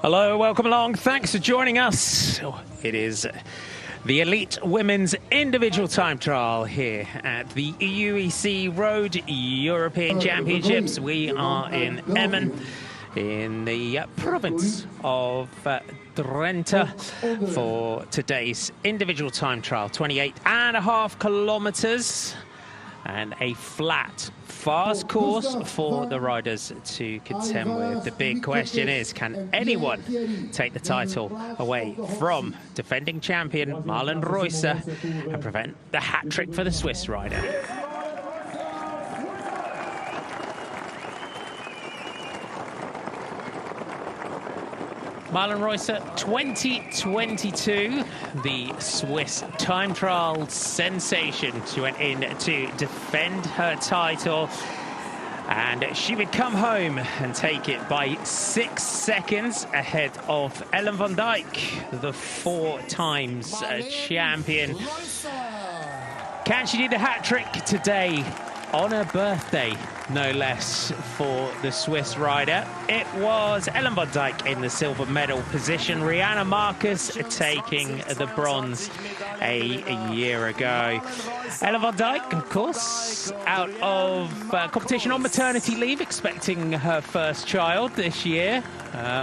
Hello, welcome along. Thanks for joining us. It is the Elite Women's Individual Time Trial here at the UEC Road European Championships. We are in Emmen, in the province of Drenthe, for today's individual time trial. 28.5 kilometers and a flat, fast course for the riders to contend with. The big question is, can anyone take the title away from defending champion Marlen Reusser and prevent the hat-trick for the Swiss rider? Marlen Reusser, 2022, the Swiss time trial sensation. She went in to defend her title, and she would come home and take it by 6 seconds ahead of Ellen van Dijk, the 4 times champion. Can she do the hat-trick today on her birthday, no less, for the Swiss rider? It was Ellen van Dijk in the silver medal position, Riejanne Markus taking the bronze a year ago. Ellen van Dijk, of course, out of competition on maternity leave, expecting her first child this year.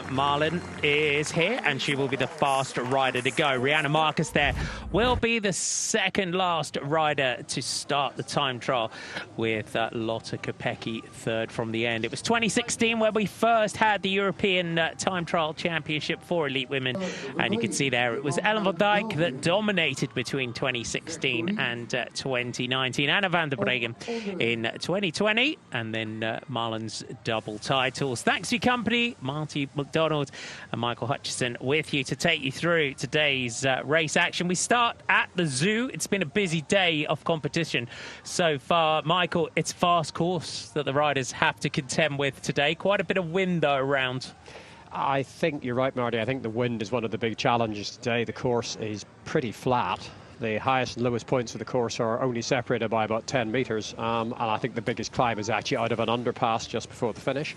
Marlen is here, and she will be the fast rider to go. Riejanne Markus there will be the second last rider to start the time trial, with Lotte Kopecky third from the end. It was 2016 where we first had the European Time Trial Championship for elite women, and you can see there it was Ellen van Dijk that dominated between 2016 and 2019. Anna van der Breggen in 2020, and then Marlen's double titles. Thanks for your company. Marty McDonald and Michael Hutchison with you to take you through today's race action. We start at the zoo. It's been a busy day of competition so far. Michael, it's fast course that the riders have to contend with today. Quite a bit of wind though around. I think you're right, Marty. I think the wind is one of the big challenges today. The course is pretty flat. The highest and lowest points of the course are only separated by about 10 metres. And I think the biggest climb is actually out of an underpass just before the finish.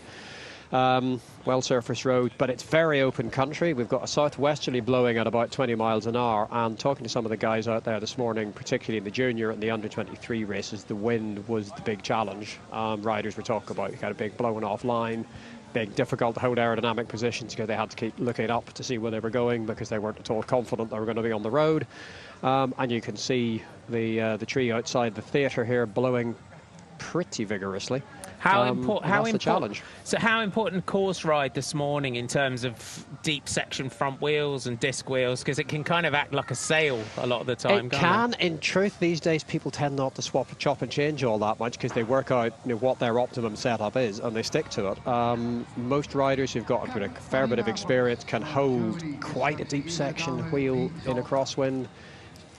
Well-surfaced road, but it's very open country. We've got a southwesterly blowing at about 20 miles an hour, and talking to some of the guys out there this morning, particularly in the junior and the under-23 races, the wind was the big challenge. Riders were talking about, you got a big blowing off line, big difficult to hold aerodynamic positions because they had to keep looking up to see where they were going because they weren't at all confident they were going to be on the road. And you can see the tree outside the theatre here blowing pretty vigorously. How important the challenge. So how important course ride this morning in terms of deep section front wheels and disc wheels, because it can kind of act like a sail a lot of the time. It can. In truth, these days people tend not to swap, chop and change all that much because they work out what their optimum setup is and they stick to it. Most riders who've got a fair bit of experience can hold quite a deep section wheel in a crosswind.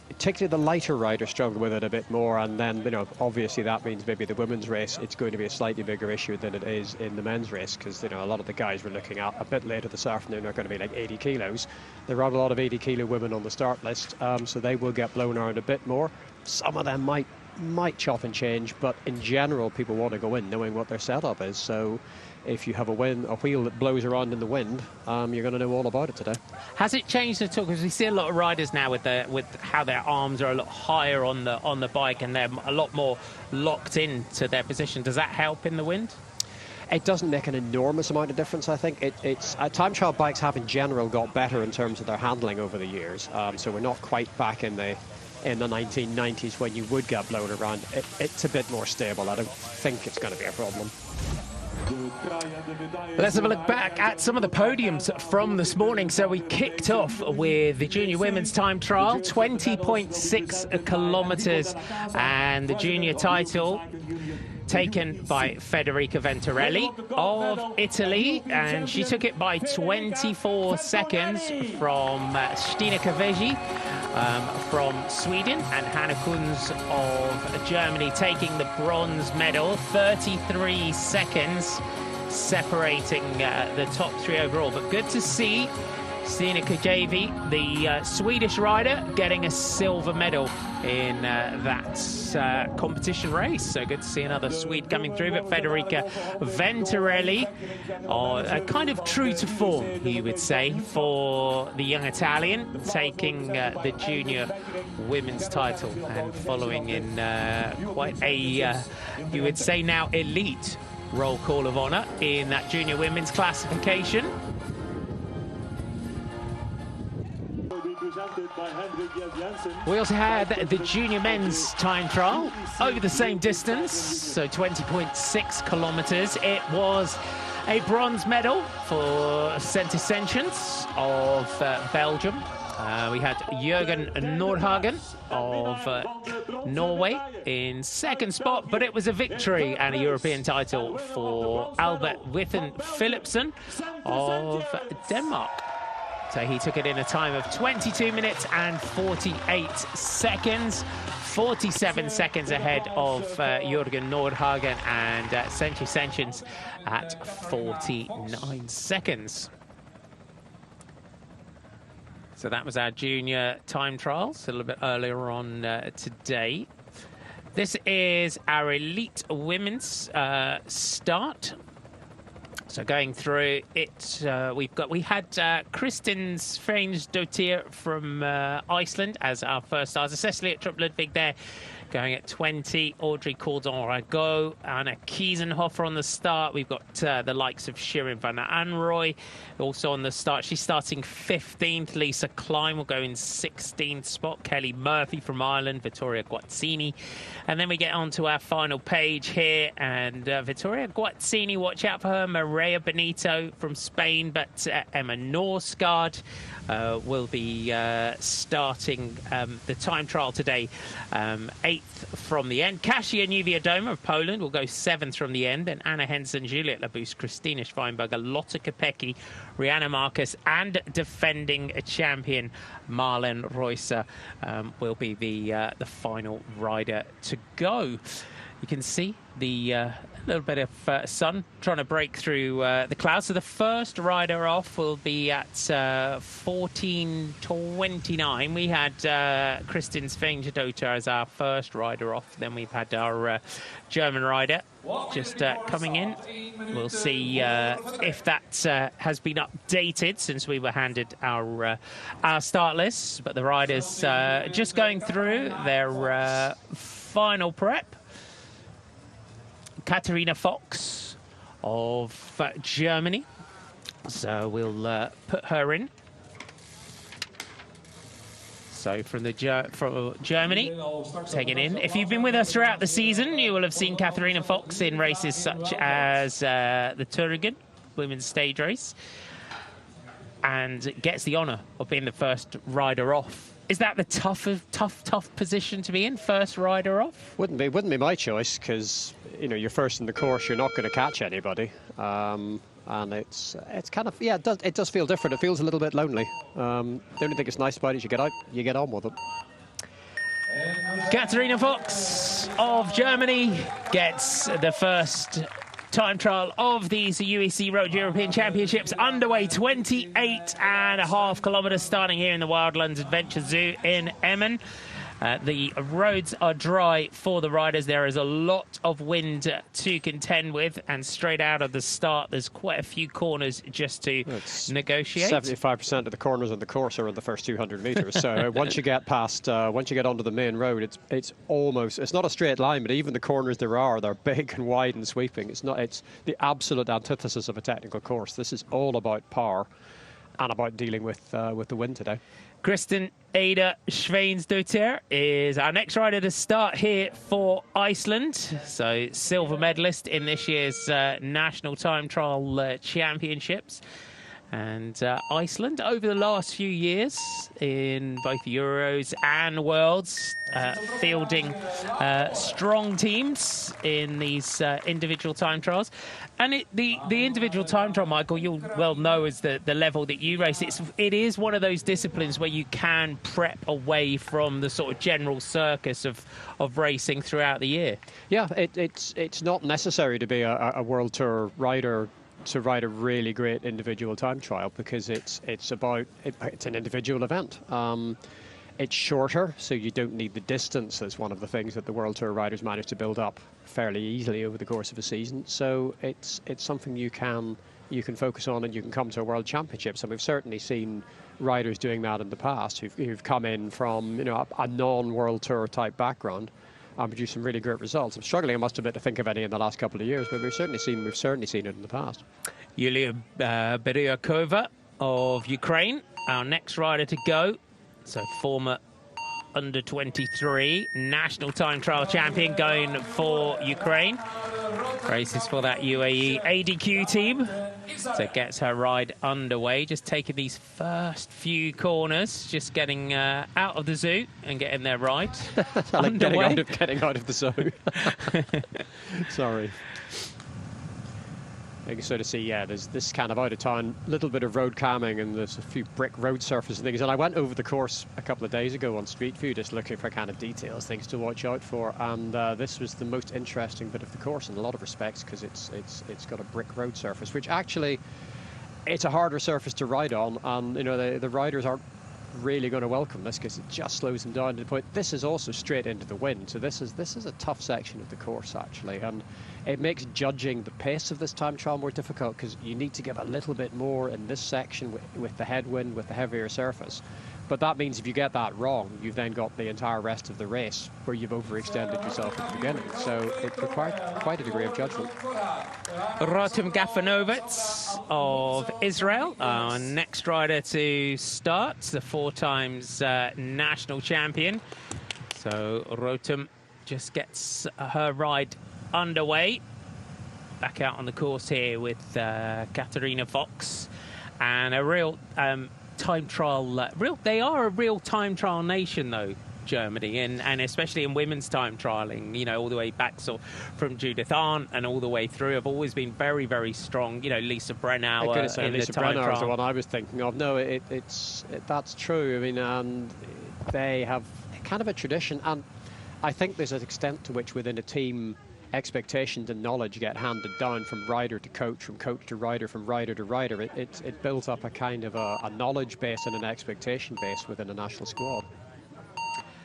Particularly the lighter riders struggle with it a bit more, and then obviously that means maybe the women's race it's going to be a slightly bigger issue than it is in the men's race, because a lot of the guys we're looking at a bit later this afternoon are going to be like 80 kilos. There are a lot of 80 kilo women on the start list, so they will get blown around a bit more. Some of them might chop and change, but in general people want to go in knowing what their setup is. So if you have a wheel that blows around in the wind, you're going to know all about it today. Has it changed at all? Because we see a lot of riders now with how their arms are a lot higher on the bike and they're a lot more locked into their position. Does that help in the wind? It doesn't make an enormous amount of difference, I think. Time trial bikes have in general got better in terms of their handling over the years. So we're not quite back in the 1990s when you would get blown around. It's a bit more stable. I don't think it's going to be a problem. Let's have a look back at some of the podiums from this morning. So we kicked off with the junior women's time trial, 20.6 kilometers, and the junior title taken by Federica Venturelli of Italy, and she took it by 24 seconds from Stina Kavegi from Sweden, and Hannah Kunz of Germany taking the bronze medal. 33 seconds separating the top three overall, but good to see Stina Kujavi, the Swedish rider, getting a silver medal in that competition race. So good to see another Swede coming through. But Federica Venturelli, kind of true to form, you would say, for the young Italian, taking the junior women's title and following in quite a, you would say now, elite roll call of honour in that junior women's classification. We also had the junior men's time trial over the same distance, so 20.6 kilometres. It was a bronze medal for Sente Sanctions of Belgium. We had Jørgen Nordhagen of Norway in second spot, but it was a victory and a European title for Albert Withen Philipsen of Denmark. So he took it in a time of 22 minutes and 48 seconds, 47 seconds ahead of Jørgen Nordhagen and Sente Sanctions at 49 seconds. So that was our junior time trials a little bit earlier on today. This is our elite women's start. So going through it, we had Kristin Sveinsdottir from Iceland as our first starter. Cecilie Trup-Ludvig there going at 20. Audrey Cordon-Ragot, Anna Kiesenhofer on the start. We've got the likes of Shirin van Anrooy also on the start. She's starting 15th. Lisa Klein will go in 16th spot. Kelly Murphy from Ireland. Vittoria Guazzini. And then we get on to our final page here. And Vittoria Guazzini, watch out for her. Maria Benito from Spain. But Emma Norsgaard will be starting the time trial today. 8th from the end. Kasia Niewiadoma of Poland will go 7th from the end. And Anna Henson, Juliet Labous, Christina Schweinberger, Lotte Kopecky, Rihanna Marcus, and defending champion Marlen Reusser will be the final rider to go. You can see the little bit of sun trying to break through the clouds. So the first rider off will be at 14:29. We had Kristin Sveinsdottir as our first rider off. Then we've had our German rider just coming in. We'll see if that has been updated since we were handed our start list. But the riders just going through their final prep. Katharina Fox of Germany. So we'll put her in. So from Germany, taken in. If you've been with us throughout the season, you will have seen Katharina Fox in races such as the Thüringen women's stage race, and gets the honour of being the first rider off. Is that the tough position to be in, first rider off? Wouldn't be my choice, because you're first in the course, you're not going to catch anybody, and it's kind of, yeah, it does feel different. It feels a little bit lonely. The only thing that's nice about it is you get out, you get on with it. Katharina Fox of Germany gets the first time trial of these UEC Road European Championships underway. 28.5 kilometres starting here in the Wildlands Adventure Zoo in Emmen. The roads are dry for the riders. There is a lot of wind to contend with, and straight out of the start there's quite a few corners just to negotiate. 75% of the corners on the course are in the first 200 metres. So once you get past, once you get onto the main road, it's not a straight line, but even the corners they're big and wide and sweeping. It's the absolute antithesis of a technical course. This is all about power and about dealing with the wind today. Kristin Ada Sveinsdottir is our next rider to start here for Iceland. So silver medalist in this year's National Time Trial Championships. And Iceland, over the last few years, in both Euros and Worlds, fielding strong teams in these individual time trials. And the individual time trial, Michael, you'll well know is the level that you race. It is one of those disciplines where you can prep away from the sort of general circus of racing throughout the year. Yeah, it's not necessary to be a World Tour rider to ride a really great individual time trial, because it's an individual event. It's shorter, so you don't need the distance. That's one of the things that the World Tour riders manage to build up fairly easily over the course of a season. So it's something you can focus on, and you can come to a World Championships. And we've certainly seen riders doing that in the past who've come in from a non-World Tour type background and produced some really great results. I'm struggling, I must admit, to think of any in the last couple of years, but we've certainly seen it in the past. Yulia Beryakova of Ukraine, our next rider to go. So former under-23 national time trial champion going for Ukraine. Races for that UAE ADQ team. So gets her ride underway. Just taking these first few corners, just getting out of the zoo and getting their ride underway. Getting out of the zoo. Sorry. You can sort of see, there's this kind of out of town, little bit of road camming, and there's a few brick road surface and things. And I went over the course a couple of days ago on Street View, just looking for kind of details, things to watch out for. And this was the most interesting bit of the course in a lot of respects, because it's got a brick road surface, which actually it's a harder surface to ride on. And the riders aren't really going to welcome this, because it just slows them down to the point. This is also straight into the wind, so this is a tough section of the course actually, and it makes judging the pace of this time trial more difficult, because you need to give a little bit more in this section with the headwind, with the heavier surface. But that means if you get that wrong, you've then got the entire rest of the race where you've overextended yourself at the beginning. So it required quite a degree of judgment. Rotem Gafanovets of Israel, our next rider to start, the 4 times national champion. So Rotem just gets her ride underway. Back out on the course here with Katarina Fox, and a real time trial. They are a real time trial nation, though, Germany, and especially in women's time trialing. All the way back from Judith Arndt and all the way through, have always been very, very strong. Lisa Brennauer in Lisa the time Brennauer trial. is the one I was thinking of. No, that's true. I mean, and they have kind of a tradition, and I think there's an extent to which within a team, expectations and knowledge get handed down from rider to coach, from coach to rider, from rider to rider. It builds up a kind of a knowledge base and an expectation base within a national squad.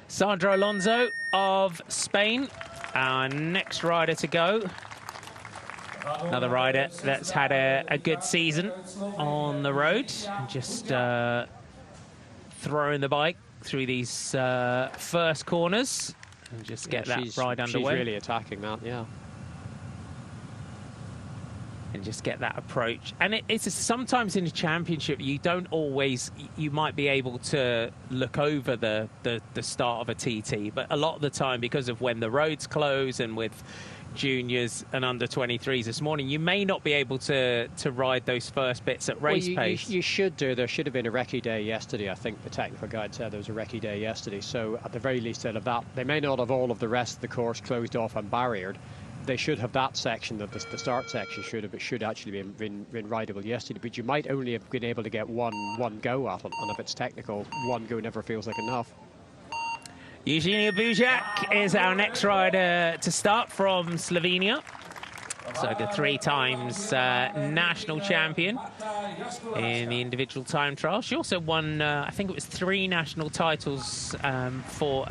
Sandra Alonso of Spain, our next rider to go. Another rider that's had a good season on the road, just throwing the bike through these first corners. And just get that ride underway. She's really attacking that, yeah. And just get that approach. And sometimes in a championship, you might be able to look over the start of a TT, but a lot of the time, because of when the roads close and with juniors and under-23s this morning, you may not be able to ride those first bits at race pace. You should do. There should have been a recce day yesterday. I think the technical guide said there was a recce day yesterday. So at the very least out of that, they may not have all of the rest of the course closed off and barriered. They should have that section, that the start section should actually been rideable yesterday. But you might only have been able to get one go at it, and if it's technical, one go never feels like enough. Eugenia Bujak is our next rider to start from Slovenia. So the 3 times national champion in the individual time trial. She also won, I think it was 3 national titles for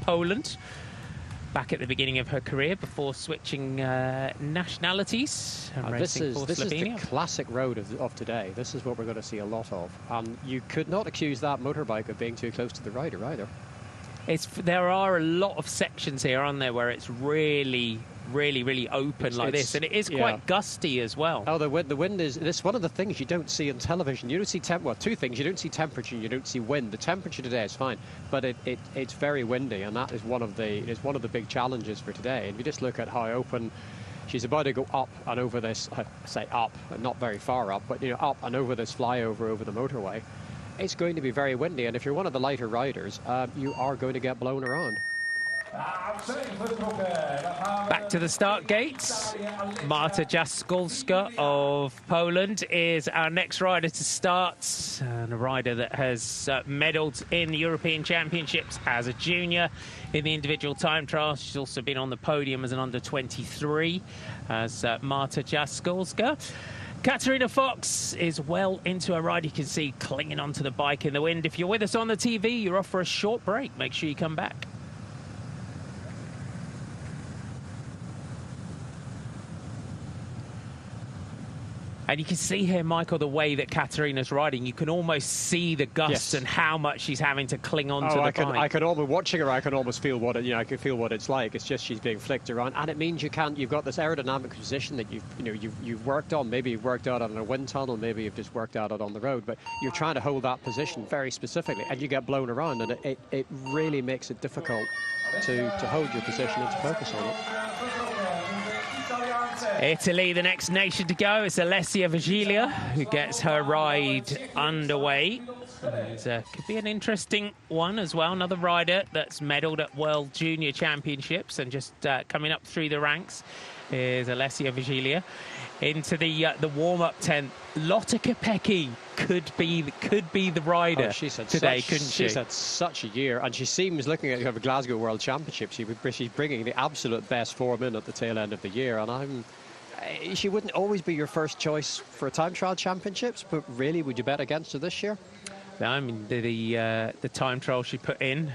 Poland back at the beginning of her career before switching nationalities. This is the classic road of today. This is what we're going to see a lot of. You could not accuse that motorbike of being too close to the rider either. There are a lot of sections here, aren't there, where it's really, really, really open like this, and it is quite gusty as well. Oh, the wind is. This one of the things you don't see on television. You don't see well, 2 things. You don't see temperature, and you don't see wind. The temperature today is fine, but it's very windy, and that is one of the big challenges for today. And you just look at how open. She's about to go up and over this. I say up, and not very far up, but up and over this flyover over the motorway. It's going to be very windy, and if you're one of the lighter riders, you are going to get blown around. Back to the start gates. Marta Jaskolska of Poland is our next rider to start, and a rider that has medalled in the European Championships as a junior in the individual time trial. She's also been on the podium as an under-23 as Marta Jaskolska. Katarina Fox is well into her ride. You can see clinging onto the bike in the wind. If you're with us on the TV, you're off for a short break. Make sure you come back. And you can see here, Michael, the way that Katarina's riding. You can almost see the gusts and how much she's having to cling on to the bike. I can almost, watching her, I can almost feel what I can feel what it's like. It's just she's being flicked around, and it means you've got this aerodynamic position that you've worked on. Maybe you've worked out on a wind tunnel, maybe you've just worked out it on the road, but you're trying to hold that position very specifically, and you get blown around, and it really makes it difficult to hold your position and to focus on it. Italy, the next nation to go. It's Alessia Vigilia who gets her ride underway. And, could be an interesting one as well. Another rider that's medalled at World Junior Championships and just coming up through the ranks is Alessia Vigilia. Into the warm-up tent, Lotta Kopecky could be the rider today, couldn't she? She's had such a year, and she seems, looking at the Glasgow World Championship, she's bringing the absolute best form in at the tail end of the year, and she wouldn't always be your first choice for time trial championships, but really, would you bet against her this year? I mean, the time trial she put in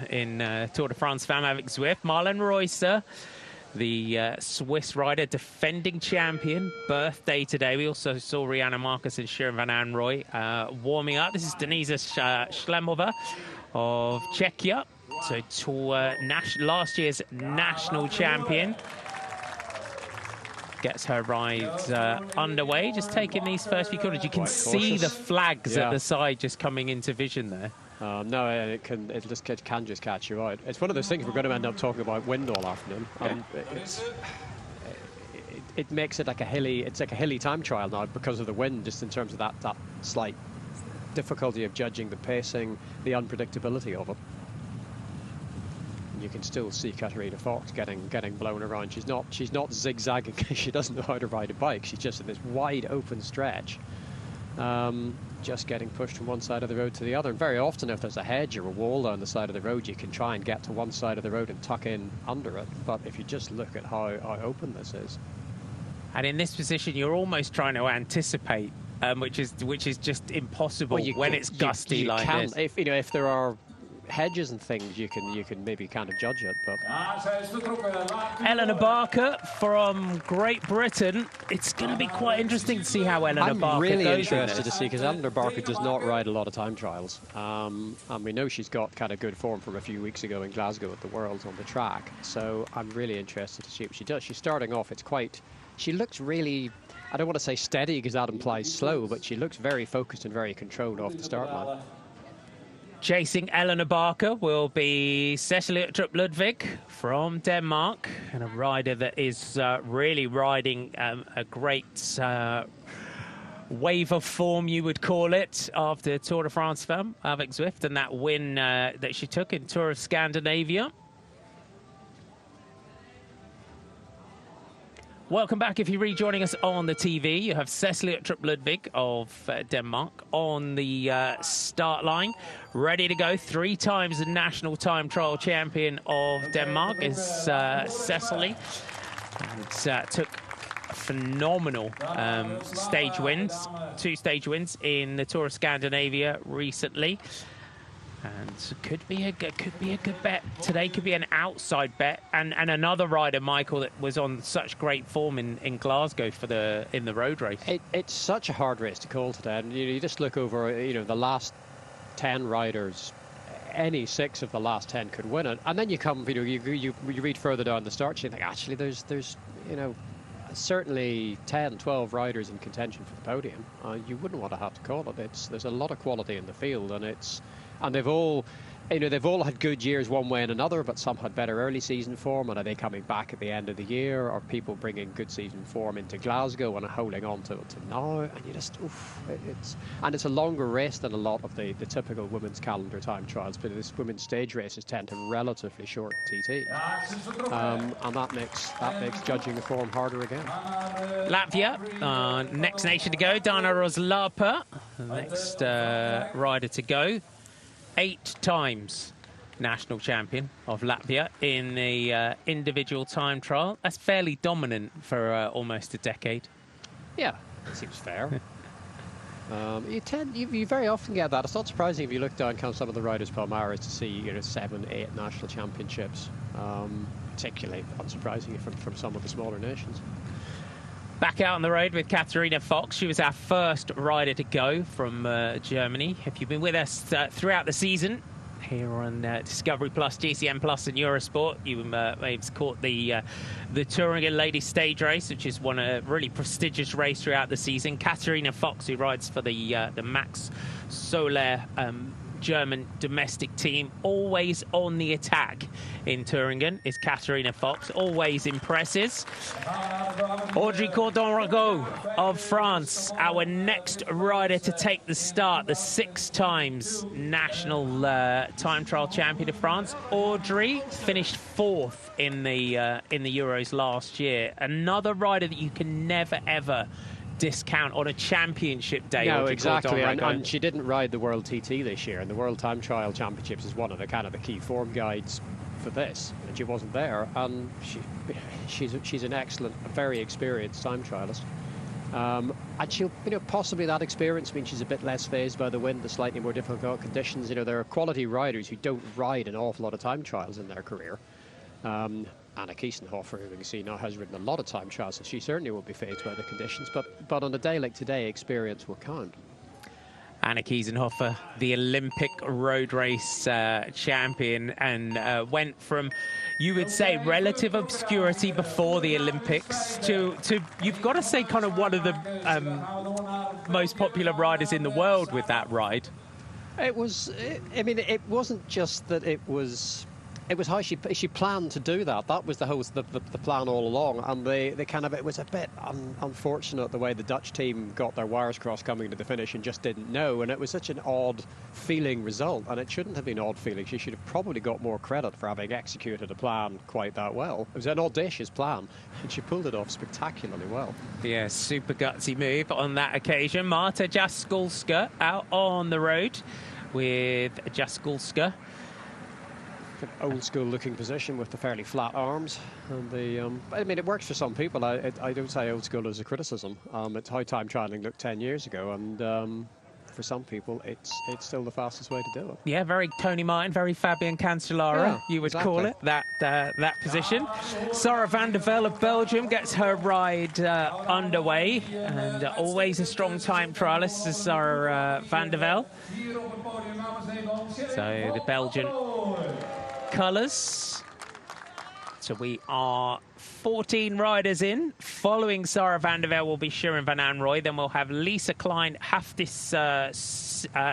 Tour de France Femmes avec Zwift, Marlen Reusser, the Swiss rider, defending champion, birthday today. We also saw Rihanna Marcus and Shirin Van Anrooy warming up. This is Denisa Schlemova of Czechia, so last year's national champion. Gets her ride underway, just taking these first few corners. You can see the flags at the side just coming into vision there. No, it can just catch you out. It's one of those things we're going to end up talking about wind all afternoon. It makes it like a hilly time trial now because of the wind, just in terms of that slight difficulty of judging the pacing, the unpredictability of it. You can still see Katarina Fox getting blown around. She's not zigzagging. She doesn't know how to ride a bike. She's just in this wide open stretch, just getting pushed from one side of the road to the other. And very often, if there's a hedge or a wall down the side of the road, you can try and get to one side of the road and tuck in under it. But if you just look at how open this is, and in this position, you're almost trying to anticipate, which is just impossible when it's gusty like this. If there are hedges and things, you can maybe kind of judge it, but Eleanor Barker from Great Britain. It's going to be quite interesting to see how Eleanor Barker goes. I'm really interested to see, because Eleanor Barker does not ride a lot of time trials, and we know she's got kind of good form from a few weeks ago in Glasgow at the Worlds on the track, so I'm really interested to see what she does. She's starting off, she looks really, I don't want to say steady because that implies slow, but she looks very focused and very controlled off the start line. Chasing Eleanor Barker will be Cecilie Uttrup Ludvig from Denmark, and a rider that is really riding a great wave of form, you would call it, after Tour de France Femmes avec Zwift and that win that she took in Tour of Scandinavia. Welcome back. If you're rejoining us on the TV, you have Cecilie Uttrup Ludvig of Denmark on the start line, ready to go. 3 times the national time trial champion of Denmark is Cecilie, and took phenomenal stage wins, 2 stage wins in the Tour of Scandinavia recently. And could be a good bet today. Could be an outside bet, and another rider, Michael, that was on such great form in Glasgow in the road race. It's such a hard race to call today. And you just look over, the last 10 riders, any 6 of the last 10 could win it, and then you come, you read further down the start, you think actually there's certainly 10, 12 riders in contention for the podium. You wouldn't want to have to call it. There's a lot of quality in the field, and they've all, you know, they've all had good years one way and another, but some had better early season form. And are they coming back at the end of the year? Are people bringing good season form into Glasgow and holding on to now? And you just, it's a longer race than a lot of the typical women's calendar time trials. But this women's stage races tend to relatively short TT, and that makes judging the form harder again. Latvia, next nation to go, Dana Rozlapa, next rider to go. 8 times national champion of Latvia in the individual time trial. That's fairly dominant for almost a decade. Yeah, seems fair. You very often get that. It's not surprising if you look down some of the riders' Palmares to see 7, 8 national championships, particularly unsurprisingly from some of the smaller nations. Back out on the road with Katharina Fox. She was our first rider to go from Germany. If you've been with us throughout the season here on Discovery Plus, GCN Plus and Eurosport, you may have caught the Thuringen Ladies Stage Race, which is a really prestigious race throughout the season. Katharina Fox, who rides for the Max Soler German domestic team, always on the attack in Thuringen is Katharina Fox, always impresses. Audrey Cordon-Ragot of France, our next rider to take the start, the 6 times national time trial champion of France. Audrey finished 4th in the Euros last year. Another rider that you can never ever discount on a championship day. No, exactly, and she didn't ride the World TT this year, and the World Time Trial Championships is one of the key form guides for this, and she wasn't there, and she's an excellent, very experienced time trialist, and she'll, possibly that experience means she's a bit less phased by the wind, the slightly more difficult conditions. There are quality riders who don't ride an awful lot of time trials in their career. Anna Kiesenhofer, who we can see now, has ridden a lot of time trials, and she certainly won't be phased by the conditions. But on a day like today, experience will count. Anna Kiesenhofer, the Olympic road race champion, and went from, you would say, relative obscurity before the Olympics to you've got to say, kind of one of the most popular riders in the world with that ride. It was, it wasn't just that it was how she planned to do that. That was the plan all along, and it was a bit unfortunate the way the Dutch team got their wires crossed coming to the finish and just didn't know, and it was such an odd feeling result, and it shouldn't have been odd feeling. She should have probably got more credit for having executed a plan quite that well. It was an audacious plan, and she pulled it off spectacularly well. Yeah, super gutsy move on that occasion. Marta Jaskulska out on the road with Jaskulska. Old school looking position with the fairly flat arms, and it works for some people. I don't say old school as a criticism. It's how time trialing looked 10 years ago, and for some people it's still the fastest way to do it. Yeah, very Tony Martin, very Fabian Cancellara, you would call it, that position. Sarah van der Velde of Belgium gets her ride underway, and always a strong time trialist is Sarah van der Velde. So the Belgian colours. So we are 14 riders in. Following Sarah van der Velde will be Shirin van Anrooy. Then we'll have Lisa Klein, Hafdís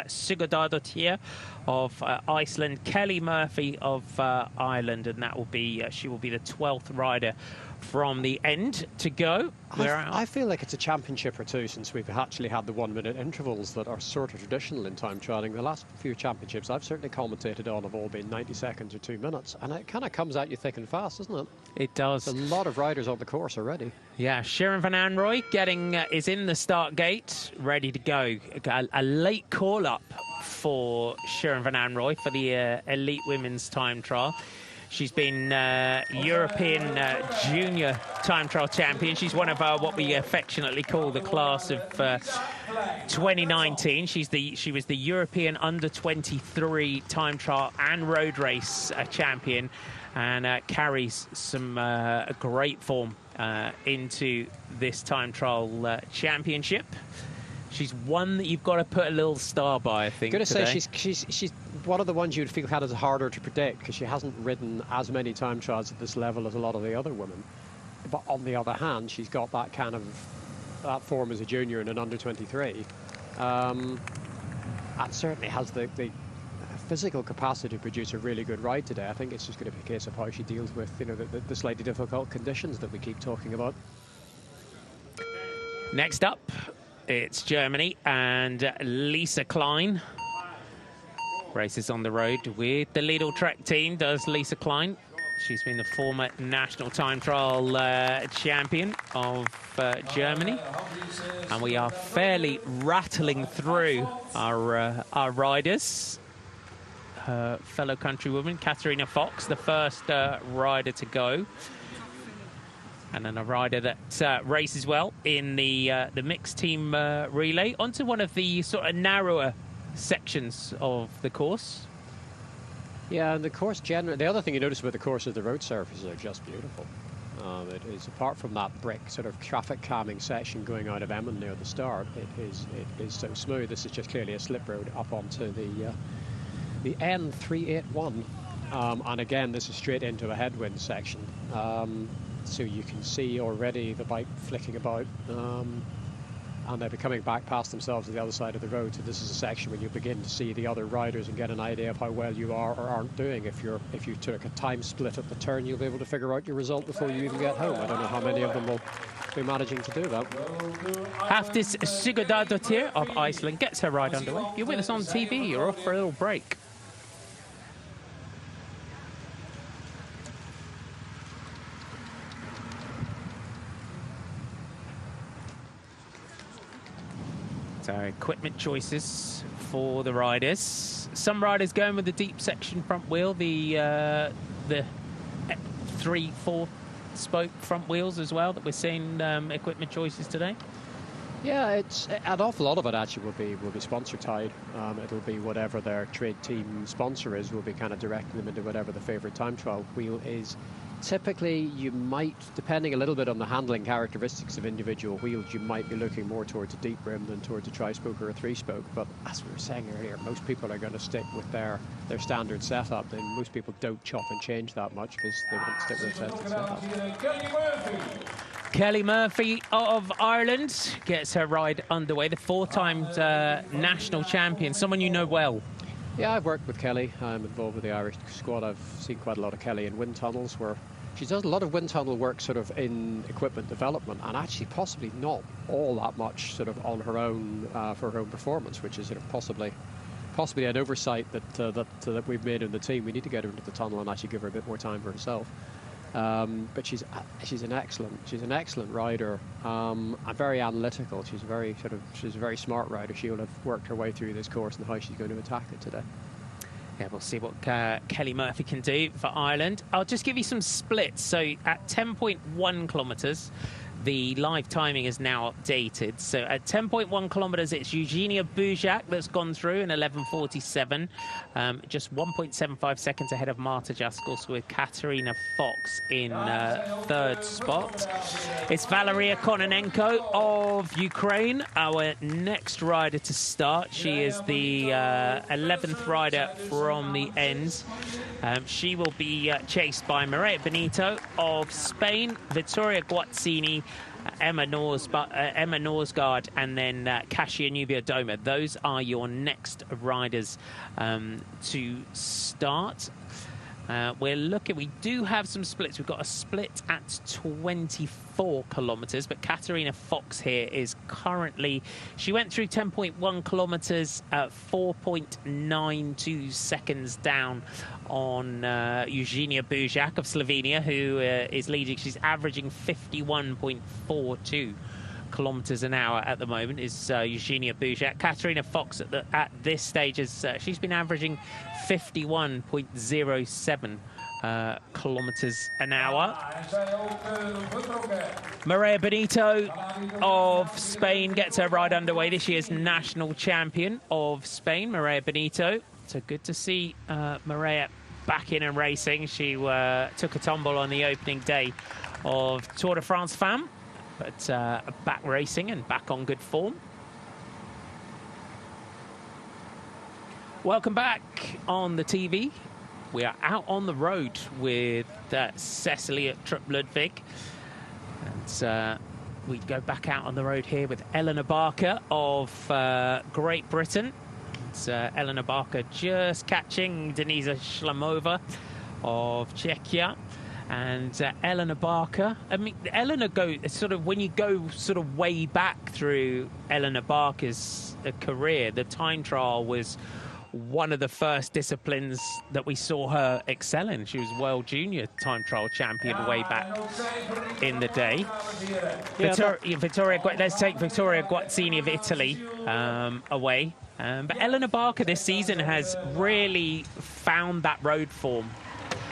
Sigurdardóttir of Iceland, Kelly Murphy of Ireland, and that will be she will be the 12th rider from the end to go. I feel like it's a championship or two since we've actually had the 1-minute intervals that are sort of traditional in time trialing. The last few championships I've certainly commentated on have all been 90 seconds or 2 minutes, and it kind of comes at you thick and fast, doesn't it? It does. There's a lot of riders on the course already. Yeah, Shirin van Anrooy is in the start gate, ready to go. A late call-up for Shirin van Anrooy for the elite women's time trial. She's been European junior time trial champion. She's one of what we affectionately call the class of 2019. She was the European under-23 time trial and road race champion, and carries some great form into this time trial championship. She's one that you've got to put a little star by, I think. I'm going to say she's one of the ones you'd feel had it harder to predict, because she hasn't ridden as many time trials at this level as a lot of the other women. But on the other hand, she's got that that form as a junior and an under-23. And certainly has the physical capacity to produce a really good ride today. I think it's just going to be a case of how she deals with, you know, the slightly difficult conditions that we keep talking about. Next up, it's Germany and Lisa Klein. Races on the road with the Lidl Trek team, does Lisa Klein. She's been the former national time trial champion of Germany. And we are fairly rattling through our riders. Her fellow countrywoman, Katharina Fox, the first rider to go. And then a rider that races well in the mixed team relay. Onto one of the sort of narrower sections of the course. Yeah, and the course generally, the other thing you notice about the course is the road surfaces are just beautiful. It is, apart from that brick sort of traffic calming section going out of Emmen near the start, it is so smooth. This is just clearly a slip road up onto the N381. And again, this is straight into a headwind section. So you can see already the bike flicking about. And they'll be coming back past themselves to the other side of the road. So this is a section where you begin to see the other riders and get an idea of how well you are or aren't doing. If you took a time split at the turn, you'll be able to figure out your result before you even get home. I don't know how many of them will be managing to do that. Hafdís Sigurdardóttir of Iceland gets her ride underway. You're with us on TV. You're off for a little break. So equipment choices for the riders. Some riders going with the deep section front wheel, the 3-4 spoke front wheels as well that we're seeing equipment choices today. Yeah, it's an awful lot of it actually will be sponsor tied. It'll be whatever their trade team sponsor is. Will be kind of directing them into whatever the favourite time trial wheel is. Typically, you might, depending a little bit on the handling characteristics of individual wheels, you might be looking more towards a deep rim than towards a tri-spoke or a three-spoke. But as we were saying earlier, most people are going to stick with their standard setup. And most people don't chop and change that much because they want to stick with their setup. Kelly Murphy of Ireland gets her ride underway. The 4-time national champion, someone you know well. Yeah, I've worked with Kelly. I'm involved with the Irish squad. I've seen quite a lot of Kelly in wind tunnels, where she does a lot of wind tunnel work sort of in equipment development, and actually possibly not all that much sort of on her own for her own performance, which is sort of possibly an oversight that we've made in the team. We need to get her into the tunnel and actually give her a bit more time for herself. But she's an excellent rider, and very analytical. She's a very smart rider. She'll have worked her way through this course and how she's going to attack it today. Yeah, we'll see what Kelly Murphy can do for Ireland. I'll just give you some splits. So at 10.1 kilometres, the live timing is now updated. So at 10.1 kilometres, it's Eugenia Bujak that's gone through in 11:47, just 1.75 seconds ahead of Marta Jaskos, with Katarina Fox in third spot. It's Valeria Kononenko of Ukraine, our next rider to start. She is the 11th rider from the ends. She will be chased by Mireia Benito of Spain, Vittoria Guazzini, Emma Norsgaard, and then Kasia Niewiadoma. Those are your next riders to start. We do have some splits. We've got a split at 24 kilometres, but Katarina Fox here is currently, she went through 10.1 kilometres at 4.92 seconds down on Eugenia Bujak of Slovenia, who is leading. She's averaging 51.42 kilometres an hour at the moment, is Eugenia Bujak. Katarina Fox at this stage is she's been averaging 51.07 kilometres an hour. Mireia Benito of Spain gets her ride underway. This year's national champion of Spain, Mireia Benito. So good to see Mireia back in and racing. She took a tumble on the opening day of Tour de France Femmes, but back racing and back on good form. Welcome back on the TV. We are out on the road with Cecilie Uttrup Ludwig. And we go back out on the road here with Eleanor Barker of Great Britain. Elena Barker just catching Denisa Shlamova of Czechia. And Elena Barker, I mean, Elena when you go sort of way back through Elena Barker's career, the time trial was one of the first disciplines that we saw her excel in. She was World Junior time trial champion way back in the day. Let's take Vittoria Guazzini of Italy away. But Elena Barker this season has really found that road form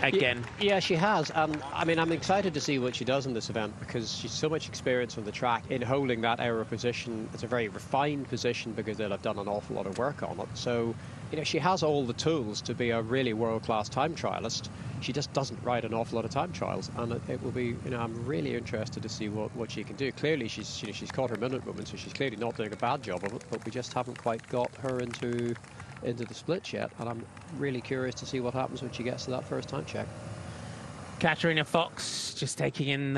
again. Yeah, she has. I mean, I'm excited to see what she does in this event because she's so much experience on the track in holding that aero position. It's a very refined position because they'll have done an awful lot of work on it. So, you know, she has all the tools to be a really world-class time trialist. She just doesn't ride an awful lot of time trials, and it will be, you know, I'm really interested to see what she can do. Clearly, she's caught her minute woman, so she's clearly not doing a bad job of it, but we just haven't quite got her into the splits yet, and I'm really curious to see what happens when she gets to that first time check. Katarina Fox just taking in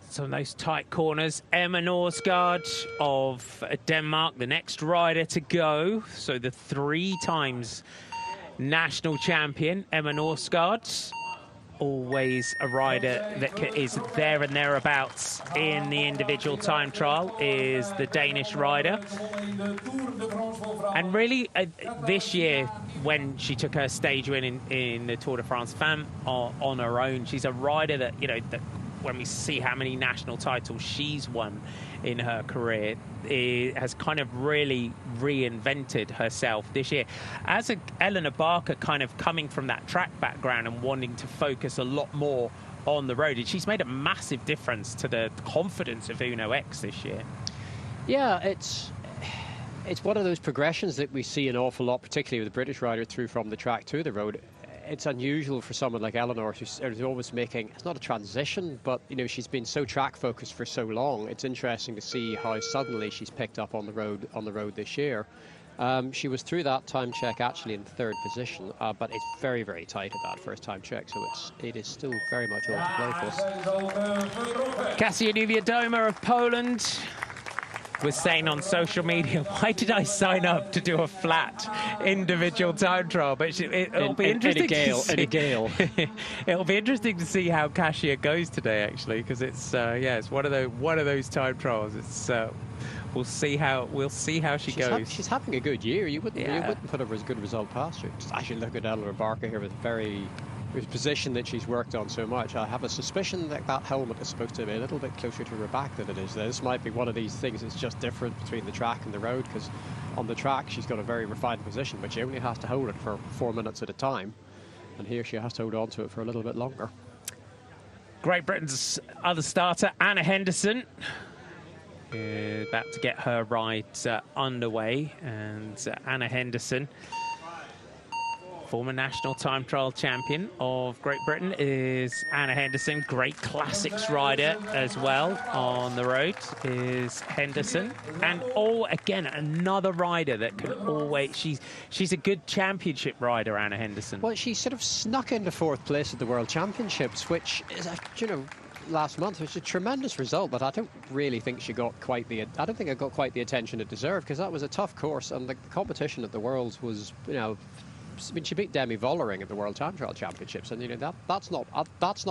some of those tight corners. Emma Norsgaard of Denmark, the next rider to go. So the 3 times national champion, Emma Norsgaard, always a rider that is there and thereabouts in the individual time trial, is the Danish rider. And really, this year, when she took her stage win in the Tour de France Femmes on her own, she's a rider that, you know, that when we see how many national titles she's won in her career, it has kind of really reinvented herself this year. As Elena Barker kind of coming from that track background and wanting to focus a lot more on the road, she's made a massive difference to the confidence of Uno X this year. Yeah, it's one of those progressions that we see an awful lot, particularly with the British rider through from the track to the road. It's unusual for someone like Eleanor who's always making, it's not a transition, but, you know, she's been so track focused for so long. It's interesting to see how suddenly she's picked up on the road this year. She was through that time check actually in 3rd position, but it's very, very tight at that first time check, so it is still very much all to play for. Kasia Niewiadoma of Poland was saying on social media, why did I sign up to do a flat individual time trial? But it'll be interesting in a gale. It'll be interesting to see how Kasia goes today, actually, because it's it's one of those time trials. It's we'll see how she goes. She's having a good year. You wouldn't put her as a good result past her. Just actually look at Eleanor Barker here with his position that she's worked on so much. I have a suspicion that that helmet is supposed to be a little bit closer to her back than it is. This might be one of these things that's just different between the track and the road, because on the track she's got a very refined position, but she only has to hold it for 4 minutes at a time, and here she has to hold on to it for a little bit longer. Great Britain's other starter, Anna Henderson, about to get her ride underway, and Anna Henderson, former national time trial champion of Great Britain, is Anna Henderson. Great classics rider as well on the road is Henderson. And again, another rider that can always, she's a good championship rider, Anna Henderson. Well, she sort of snuck into 4th place at the World Championships, which is, you know, last month, which is a tremendous result, but I don't really think she got quite the attention it deserved, because that was a tough course, and the competition at the Worlds was, you know, I mean, she beat Demi Vollering at the World Time Trial Championships, and, you know, that's not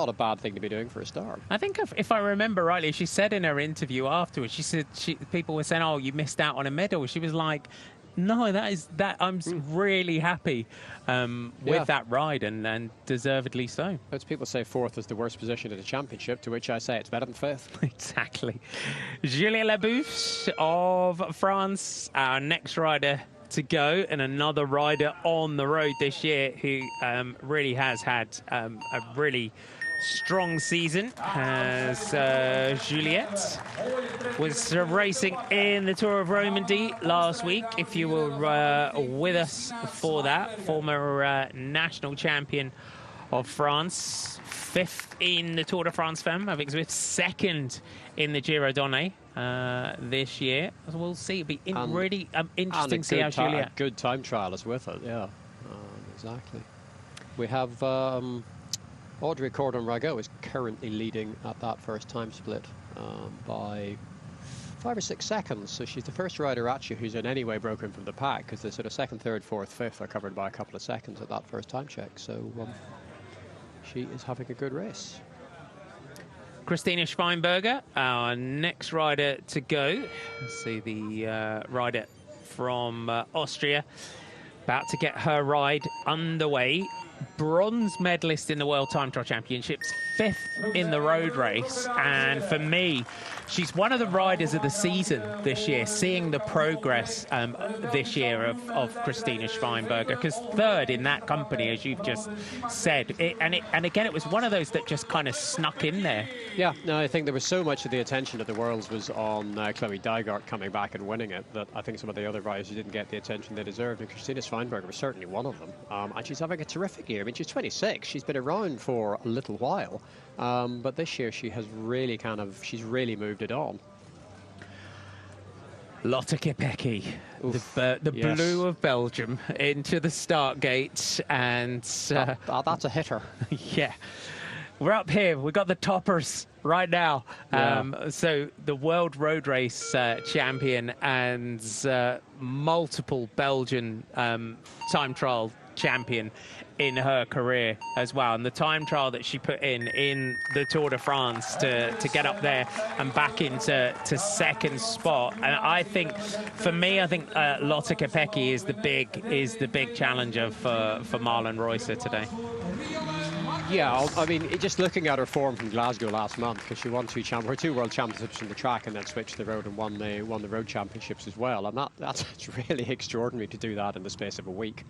a bad thing to be doing for a start. I think if I remember rightly, she said in her interview afterwards, she said people were saying, "Oh, you missed out on a medal." She was like, "No, I'm really happy with that ride, and deservedly so." As people say, 4th is the worst position at a championship, to which I say it's better than 5th. Exactly. Julien Labouche of France, our next rider to go, and another rider on the road this year who really has had a really strong season, as Juliette was racing in the Tour of Romandy last week. If you were with us for that, former national champion of France, 5th in the Tour de France Femmes, I think Smith, 2nd in the Giro Donne this year. We'll see. It'll be really interesting to see how Juliette. A good time trialist with it, yeah. Exactly. We have Audrey Cordon-Ragot is currently leading at that first time split by 5 or 6 seconds. So she's the first rider actually who's in any way broken from the pack, because the sort of second, third, fourth, fifth are covered by a couple of seconds at that first time check. So she is having a good race. Christina Schweinberger, our next rider to go. Let's see the rider from Austria about to get her ride underway. Bronze medalist in the World Time Trial Championships, 5th in the road race, and for me, she's one of the riders of the season this year, seeing the progress this year of Christina Schweinberger, because 3rd in that company, as you've just said, and again, it was one of those that just kind of snuck in there. Yeah, no, I think there was so much of the attention at the Worlds was on Chloe Dygert coming back and winning it, that I think some of the other riders didn't get the attention they deserved, and Christina Schweinberger was certainly one of them. And she's having a terrific year. I mean, she's 26. She's been around for a little while, but this year she has really she's really moved it on. Lotte Kopecky, the yes. blue of Belgium, into the start gate, and that's a hitter. Yeah, we're up here. We've got the toppers right now. Yeah. So the World Road Race champion and multiple Belgian time trial champion in her career as well, and the time trial that she put in the Tour de France to get up there and back into second spot. And I think, for me, Lotte Kopecky is the big challenger for Marlen Reusser today. Yeah, I mean, just looking at her form from Glasgow last month, because she won her 2 World Championships from the track and then switched to the road and won the Road Championships as well, and that's really extraordinary to do that in the space of a week.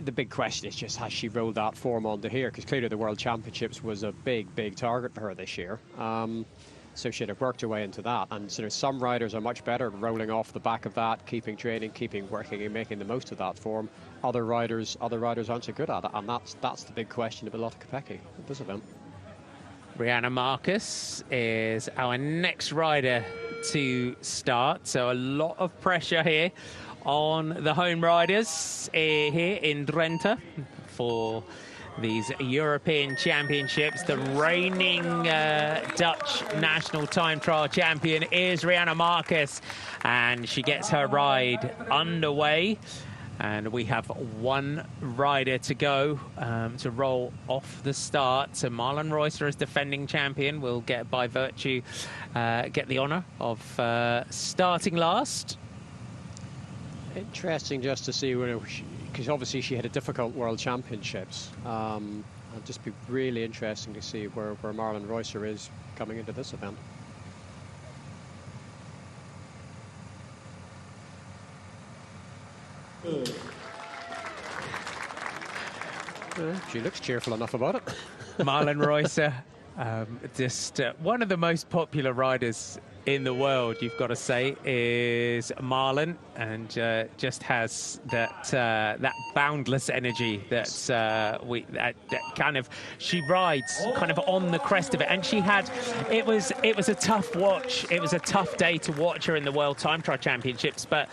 The big question is just, has she rolled that form onto here? Because clearly the World Championships was a big target for her this year. So she'd have worked her way into that. And sort of some riders are much better at rolling off the back of that, keeping training, keeping working and making the most of that form. Other riders aren't so good at it. And that's the big question about Lotte Kopecky at this event. Rihanna Marcus is our next rider to start. So a lot of pressure here on the home riders here in Drenthe for these European Championships. The reigning Dutch national time trial champion is Rihanna Marcus, and she gets her ride underway. And we have one rider to go to roll off the start. So Marlen Reusser, as defending champion, will get the honour of starting last. Interesting just to see where, because obviously she had a difficult World Championships. It'll just be really interesting to see where Marlen Reusser is coming into this event. She looks cheerful enough about it. Marlen Reusser, just one of the most popular riders in the world, you've got to say, is Marlen, and just has that boundless energy that she rides kind of on the crest of it. And it was a tough watch. It was a tough day to watch her in the World Time Trial Championships, but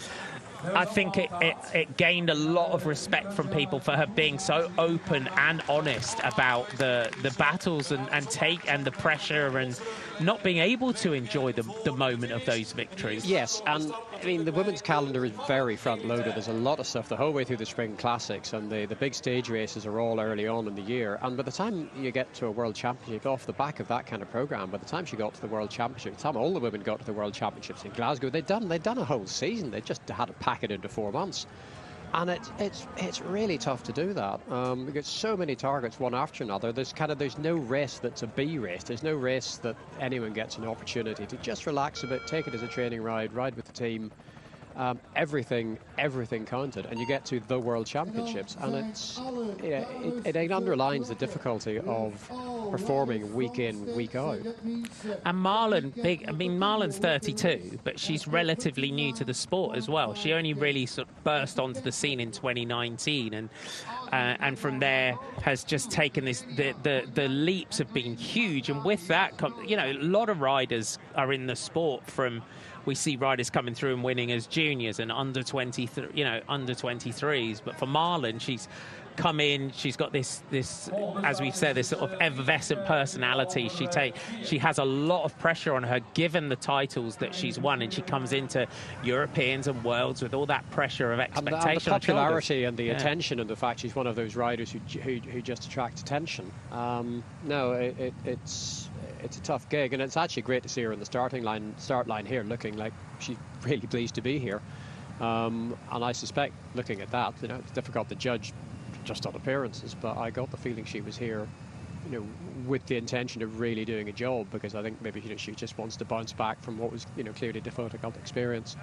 I think it gained a lot of respect from people for her being so open and honest about the battles and the pressure, and not being able to enjoy the moment of those victories. Yes, and I mean, the women's calendar is very front-loaded. There's a lot of stuff the whole way through the Spring Classics, and the big stage races are all early on in the year. And by the time you get to a World Championship, off the back of that kind of programme, by the time she got to the World Championship, by the time all the women got to the World Championships in Glasgow, they'd done a whole season. They just had to pack it into 4 months. And it's really tough to do that. We get so many targets one after another. There's no race that's a B race. There's no race that anyone gets an opportunity to just relax a bit, take it as a training ride with the team. Everything counted, and you get to the World Championships, and it underlines the difficulty of performing week in, week out. And Marlen's 32, but she's relatively new to the sport as well. She only really sort of burst onto the scene in 2019, and from there has just taken this. The leaps have been huge, and with that, a lot of riders are in the sport from. We see riders coming through and winning as juniors and under 23s. But for Marlen, she's come in. She's got this, as we've said, this sort of effervescent personality. She has a lot of pressure on her, given the titles that she's won, and she comes into Europeans and Worlds with all that pressure of expectation. And the popularity and the attention, and the fact she's one of those riders who just attracts attention. No, it's a tough gig, and it's actually great to see her in the start line here, looking like she's really pleased to be here. And I suspect, looking at that, it's difficult to judge just on appearances, but I got the feeling she was here, with the intention of really doing a job, because I think maybe she just wants to bounce back from what was clearly a difficult experience.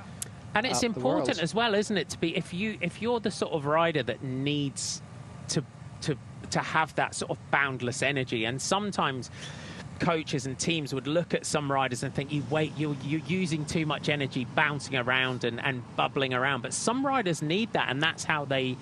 And it's important as well, isn't it, to be if you're the sort of rider that needs to have that sort of boundless energy, and sometimes coaches and teams would look at some riders and think, you're using too much energy bouncing around and bubbling around, but some riders need that, and that's how they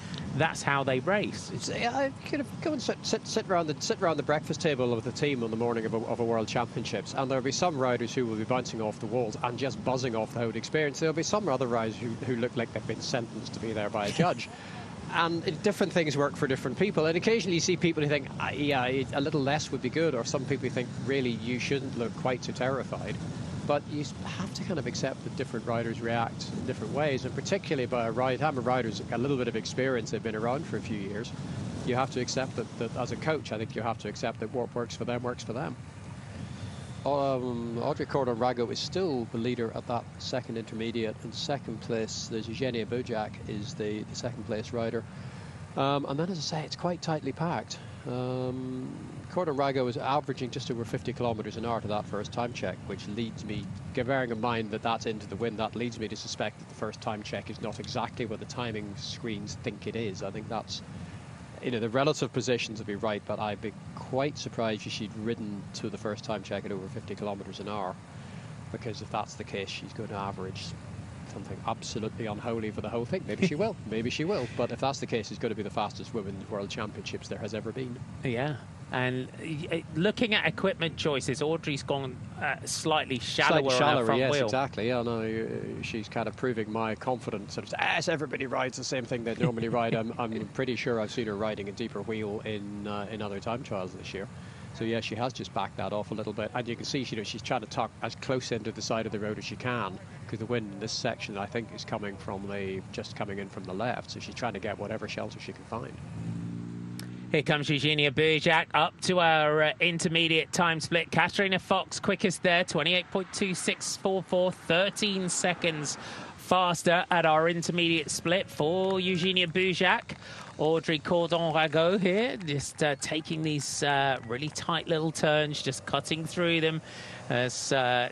race. I could have go and sit around the breakfast table of the team on the morning of a World Championships, and there'll be some riders who will be bouncing off the walls and just buzzing off the whole experience. There'll be some other riders who look like they've been sentenced to be there by a judge. And different things work for different people. And occasionally you see people who think, yeah, a little less would be good, or some people who think, really, you shouldn't look quite so terrified. But you have to kind of accept that different riders react in different ways, and particularly by a rider who's a little bit of experience, they've been around for a few years, you have to accept that as a coach, I think you have to accept that what works for them works for them. Audrey Cordon-Rago is still the leader at that second intermediate. In second place, there's Eugenia Bujak is the second place rider. And then, as I say, it's quite tightly packed. Cordon-Rago is averaging just over 50 kilometers an hour to that first time check, which leads me, bearing in mind that that's into the wind, that leads me to suspect that the first time check is not exactly what the timing screens think it is. I think that's, the relative positions would be right, but I'd be quite surprised if she'd ridden to the first time check at over 50 kilometers an hour, because if that's the case, she's going to average something absolutely unholy for the whole thing. Maybe she will, maybe she will, but if that's the case, it's going to be the fastest Women's World Championships there has ever been. Yeah. And looking at equipment choices, Audrey's gone slightly shallower on her front yes, wheel. Exactly. Yeah, no, she's kind of proving my confidence. Sort of, as everybody rides the same thing they normally ride. I'm pretty sure I've seen her riding a deeper wheel in other time trials this year. So yeah, she has just backed that off a little bit, and you can see she's trying to tuck as close into the side of the road as she can, because the wind in this section, I think, is coming in from the left. So she's trying to get whatever shelter she can find. Here comes Eugenia Bujak up to our intermediate time split. Katarina Fox quickest there, 28.2644, 13 seconds faster at our intermediate split for Eugenia Bujak. Audrey Cordon-Rago here, just taking these really tight little turns, just cutting through them as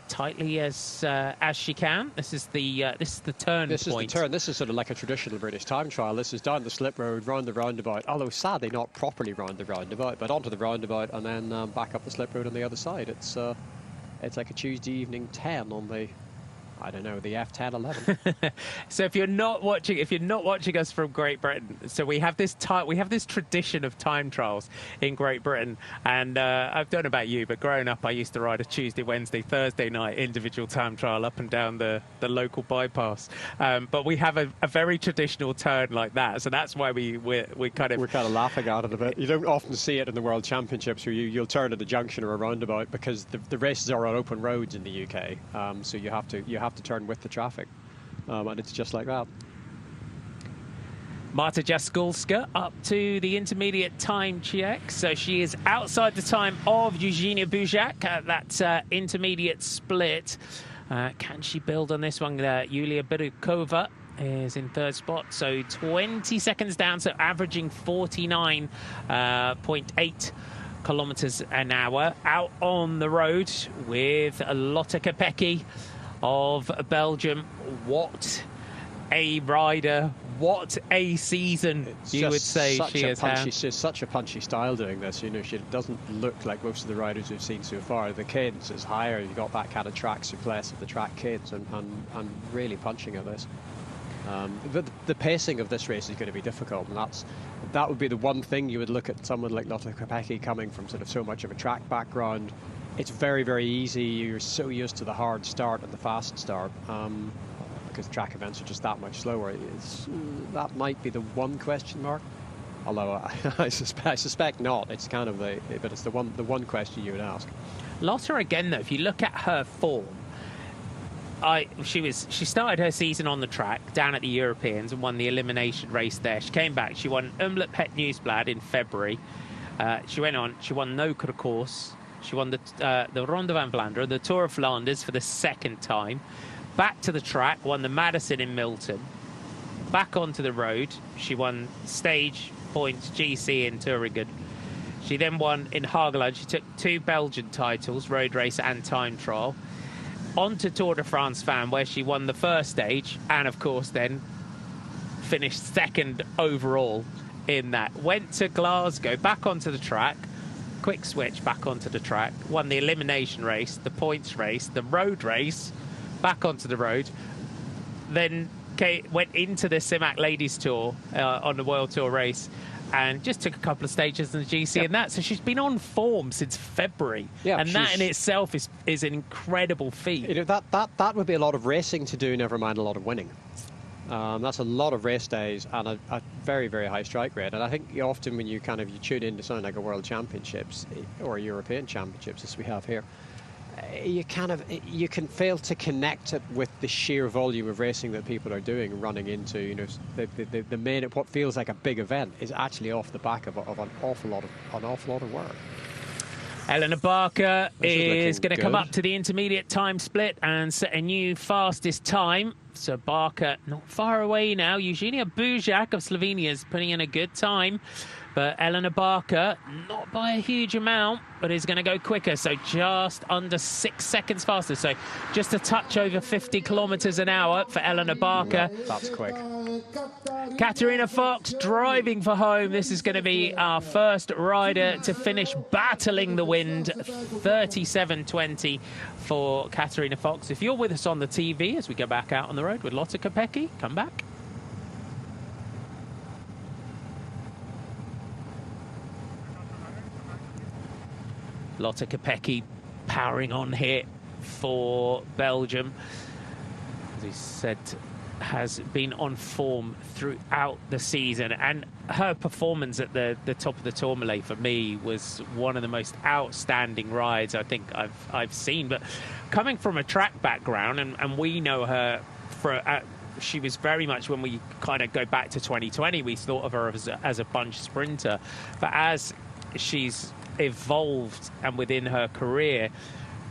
tightly as she can. This is the turn point. This is the turn. This is sort of like a traditional British time trial. This is down the slip road, round the roundabout, although sadly not properly round the roundabout, but onto the roundabout and then back up the slip road on the other side. It's like a Tuesday evening 10 on the, I don't know, the F10 11. So if you're not watching us from Great Britain, so we have this tradition of time trials in Great Britain, and I don't know about you, but growing up I used to ride a Tuesday, Wednesday, Thursday night individual time trial up and down the local bypass. But we have a very traditional turn like that, so that's why we're kind of laughing at it a bit. You don't often see it in the World Championships where you'll turn at a junction or a roundabout, because the races are on open roads in the UK, so you have to turn with the traffic, and it's just like that. Marta Jaskulska up to the intermediate time check, so she is outside the time of Eugenia Bujak at that intermediate split. Can she build on this one? Yulia Birukova is in third spot, so 20 seconds down, so averaging 49.8 kilometers an hour out on the road with Lotte Kopecky of Belgium. What a rider, what a season, you would say she has had. She's such a punchy style doing this. She doesn't look like most of the riders we've seen so far. The cadence is higher. You've got that kind of track souplesse of the track kids, and really punching at this. The pacing of this race is going to be difficult, and that would be the one thing you would look at someone like Lotte Kopecky coming from sort of so much of a track background. It's very, very easy. You're so used to the hard start and the fast start, because track events are just that much slower. That might be the one question mark. Although I suspect not. It's kind of but it's the one question you would ask. Lotte again, though, if you look at her form, she started her season on the track down at the Europeans and won the elimination race there. She came back. She won Omloop Het Nieuwsblad in February. She went on. She won Nokere Koers. She won the Ronde van Vlaanderen, the Tour of Flanders for the second time. Back to the track, won the Madison in Milton. Back onto the road. She won stage points GC in Thüringen. She then won in Hageland. She took 2 Belgian titles, road race and time trial. On to Tour de France Fan, where she won the first stage and, of course, then finished second overall in that. Went to Glasgow, back onto the track, quick switch back onto the track, won the elimination race, the points race, the road race, back onto the road, then went into the Simac Ladies Tour on the World Tour race, and just took a couple of stages in the GC and that. So she's been on form since February, and that in itself is an incredible feat. You know, that would be a lot of racing to do, never mind a lot of winning. That's a lot of race days and a very, very high strike rate. And I think often when you tune into something like a World Championships or a European Championships, as we have here, you can fail to connect it with the sheer volume of racing that people are doing, running into, you know, the main, what feels like a big event is actually off the back of an awful lot of work. Eleanor Barker is going to come up to the intermediate time split and set a new fastest time. So Barker not far away now. Eugenia Bujak of Slovenia is putting in a good time. But Eleanor Barker, not by a huge amount, but is going to go quicker. So just under 6 seconds faster. So just a touch over 50 kilometres an hour for Eleanor Barker. Yeah, that's quick. Katarina Fox driving for home. This is going to be our first rider to finish battling the wind. 37.20 for Katarina Fox. If you're with us on the TV as we go back out on the road with Lotte Kopecky, come back. Lotte Kopecky powering on here for Belgium. As he said, has been on form throughout the season, and her performance at the top of the Tourmalet for me was one of the most outstanding rides I think I've seen. But coming from a track background, and we know her for she was very much, when we kind of go back to 2020, we thought of her as a bunch sprinter, but as she's evolved and within her career,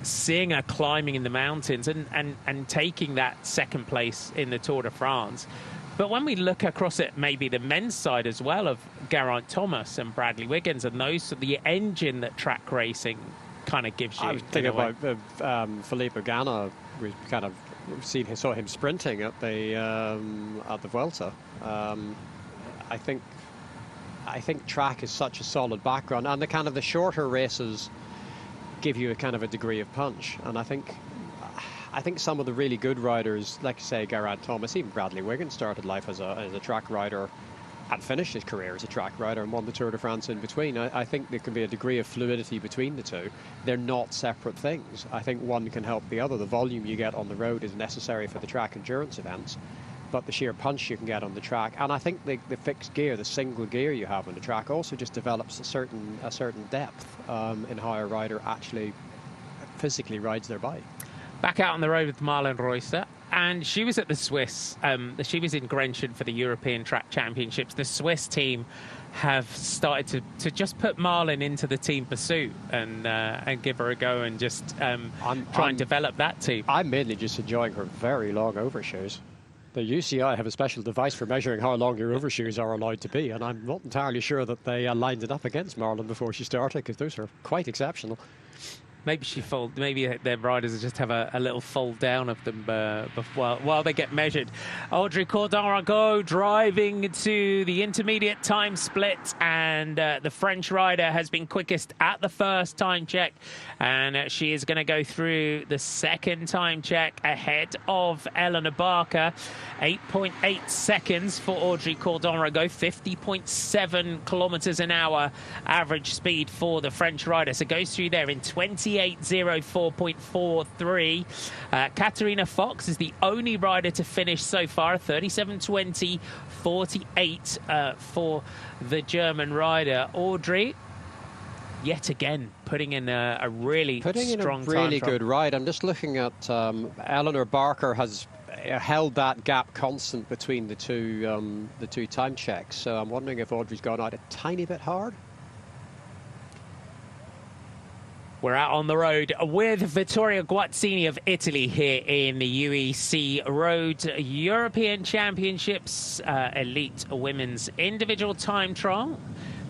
seeing her climbing in the mountains and taking that second place in the Tour de France. But when we look across at maybe the men's side as well of Geraint Thomas and Bradley Wiggins and those, the engine that track racing kind of gives you. I was thinking about Filippo Ganna. We kind of saw him sprinting at the Vuelta. I think track is such a solid background, and the shorter races give you a kind of a degree of punch. And I think some of the really good riders, like say Geraint Thomas, even Bradley Wiggins, started life as a track rider and finished his career as a track rider and won the Tour de France in between. I think there can be a degree of fluidity between the two. They're not separate things. I think one can help the other. The volume you get on the road is necessary for the track endurance events, but the sheer punch you can get on the track, and I think the fixed gear, the single gear you have on the track, also just develops a certain depth in how a rider actually physically rides their bike. Back out on the road with Marlen Reusser, and she was at the Swiss. She was in Grenchen for the European Track Championships. The Swiss team have started to just put Marlen into the team pursuit and give her a go and just try and develop that team. I'm mainly just enjoying her very long overshoes. The UCI have a special device for measuring how long your overshoes are allowed to be, and I'm not entirely sure that they lined it up against Marlen before she started, because those are quite exceptional. Maybe maybe their riders just have a little fold down of them while they get measured. Audrey Cordon-Ragot driving to the intermediate time split, and the French rider has been quickest at the first time check, and she is going to go through the second time check ahead of Eleanor Barker. 8.8 seconds for Audrey Cordon-Ragot, 50.7 kilometers an hour average speed for the French rider. So goes through there in 20 28.04.43. Katarina Fox is the only rider to finish so far, 37.20.48 for the German rider. Audrey, yet again, putting in a really strong really good ride. I'm just looking at Eleanor Barker has held that gap constant between the two time checks. So I'm wondering if Audrey's gone out a tiny bit hard. We're out on the road with Vittoria Guazzini of Italy here in the UEC Road European Championships Elite Women's Individual Time Trial.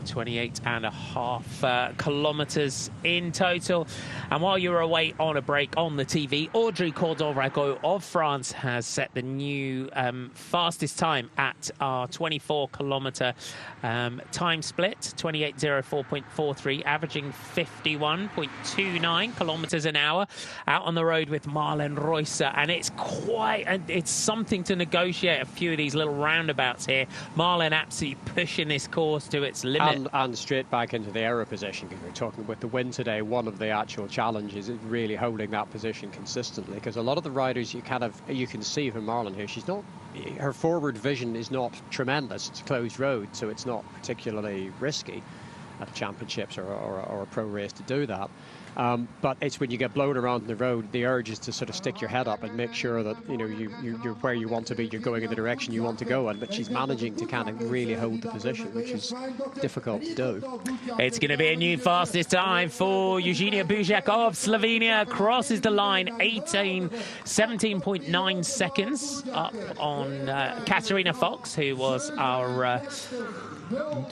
28.5 kilometers in total. And while you're away on a break on the TV, Audrey Cordon-Ragot of France has set the new fastest time at our 24-kilometer time split, 28.04.43, averaging 51.29 kilometers an hour. Out on the road with Marlen Reusser, and it's something to negotiate a few of these little roundabouts here. Marlen absolutely pushing this course to its limit. And straight back into the error position, because we're talking with the wind today. One of the actual challenges is really holding that position consistently, because a lot of the riders you can see from Marlen here, her forward vision is not tremendous. It's a closed road, so it's not particularly risky at championships or a pro race to do that. But it's when you get blown around the road, the urge is to sort of stick your head up and make sure that you're where you want to be, you're going in the direction you want to go in. But she's managing to kind of really hold the position, which is difficult to do. It's going to be a new fastest time for Eugenia Bujak of Slovenia. Crosses the line 17.9 seconds up on Katarina Fox, who was our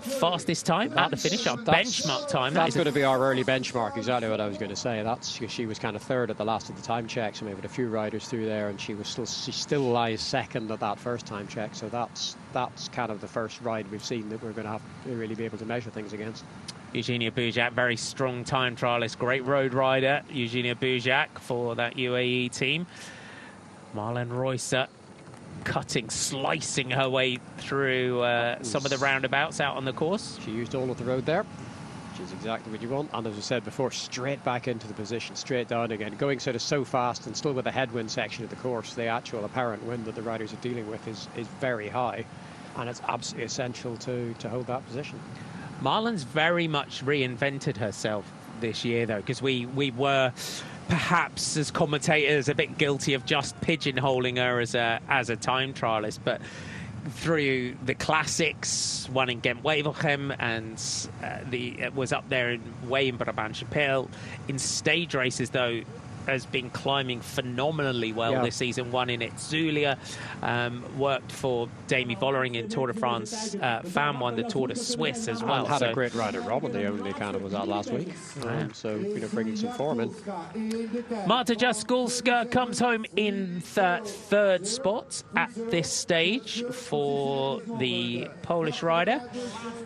fastest time at the finish, our benchmark time. That's going to be our early benchmark, exactly what I was going to say. She was kind of third at the last of the time checks, and we had a few riders through there, and she still lies second at that first time check. So that's kind of the first ride we've seen that we're going to have to really be able to measure things against. Eugenia Bujak, very strong time trialist, great road rider. Eugenia Bujak for that UAE team. Marlen Reusser slicing her way through some of the roundabouts out on the course. She used all of the road there, which is exactly what you want. And as I said before, straight back into the position, straight down again, going sort of so fast, and still with the headwind section of the course, the actual apparent wind that the riders are dealing with is very high, and it's absolutely essential to hold that position. Marlen's very much reinvented herself this year, though, because we were perhaps as commentators a bit guilty of just pigeonholing her as a time trialist, but through the classics, one in Gent-Wevelgem, and was up there in way in Brabant-Chapelle. In stage races, though, has been climbing phenomenally well this season. Won in Zulia, worked for Demi Vollering in Tour de France, won the Tour de Suisse as well. And had a great rider, Robin, the only kind of was out last week. So, bringing some form in. Marta Jaskulska comes home in third spot at this stage for the Polish rider.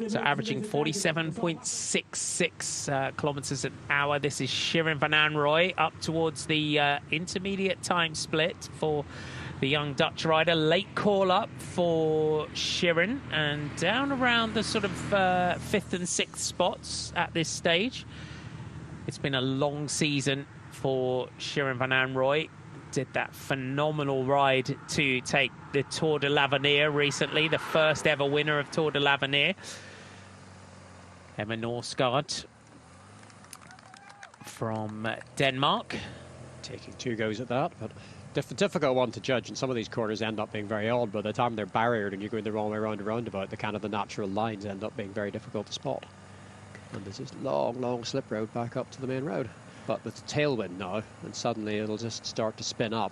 So averaging 47.66 kilometers an hour. This is Shirin van Anrooy up towards the intermediate time split for the young Dutch rider. Late call up for Shirin, and down around the sort of 5th and 6th spots at this stage. It's been a long season for Shirin van Anrooy. Did that phenomenal ride to take the Tour de l'Avenir recently, the first ever winner of Tour de l'Avenir. Emma Norsgaard from Denmark. Taking 2 goes at that, but difficult one to judge, and some of these corners end up being very odd. By the time they're barriered and you're going the wrong way around a roundabout, the natural lines end up being very difficult to spot. And there's this long slip road back up to the main road. But with the tailwind now, and suddenly it'll just start to spin up,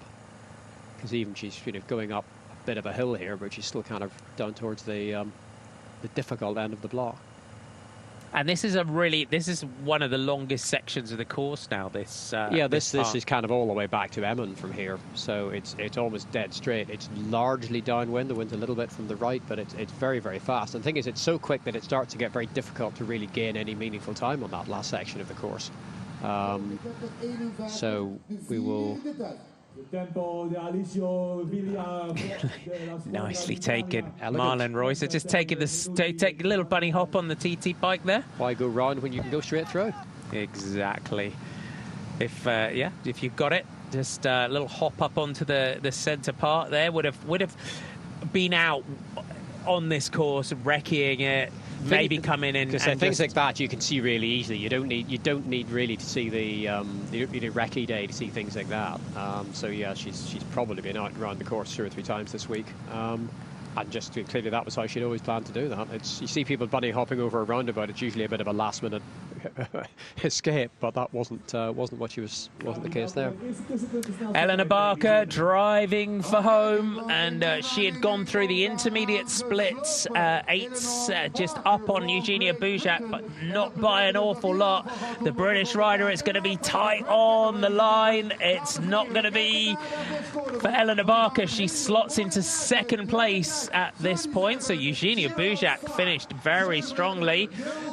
because even she's going up a bit of a hill here, but she's still kind of down towards the difficult end of the block. And this is one of the longest sections of the course now. This is kind of all the way back to Emmen from here, so it's almost dead straight. It's largely downwind. The wind's a little bit from the right, but it's very, very fast. And the thing is, it's so quick that it starts to get very difficult to really gain any meaningful time on that last section of the course. So we will. Nicely taken, Marlen Reusser. Just take a little bunny hop on the TT bike there. Why go round when you can go straight through? Exactly. if you got it, just a little hop up onto the centre part there would have been out on this course, wrecking it. Maybe come in and things like that you can see really easily. You don't need really to see the you don't need a recce day to see things like that. So yeah, she's probably been out around the course 2 or 3 times this week. And just clearly that was how she'd always planned to do that. You see people bunny hopping over a roundabout. It's usually a bit of a last minute escape, but that wasn't the case there. Eleanor Barker driving for home, and she had gone through the intermediate splits, 8s just up on Eugenia Bujak, but not by an awful lot. The British rider, it's going to be tight on the line. It's not going to be for Eleanor Barker. She slots into 2nd place at this point, so Eugenia Bujak finished very strongly,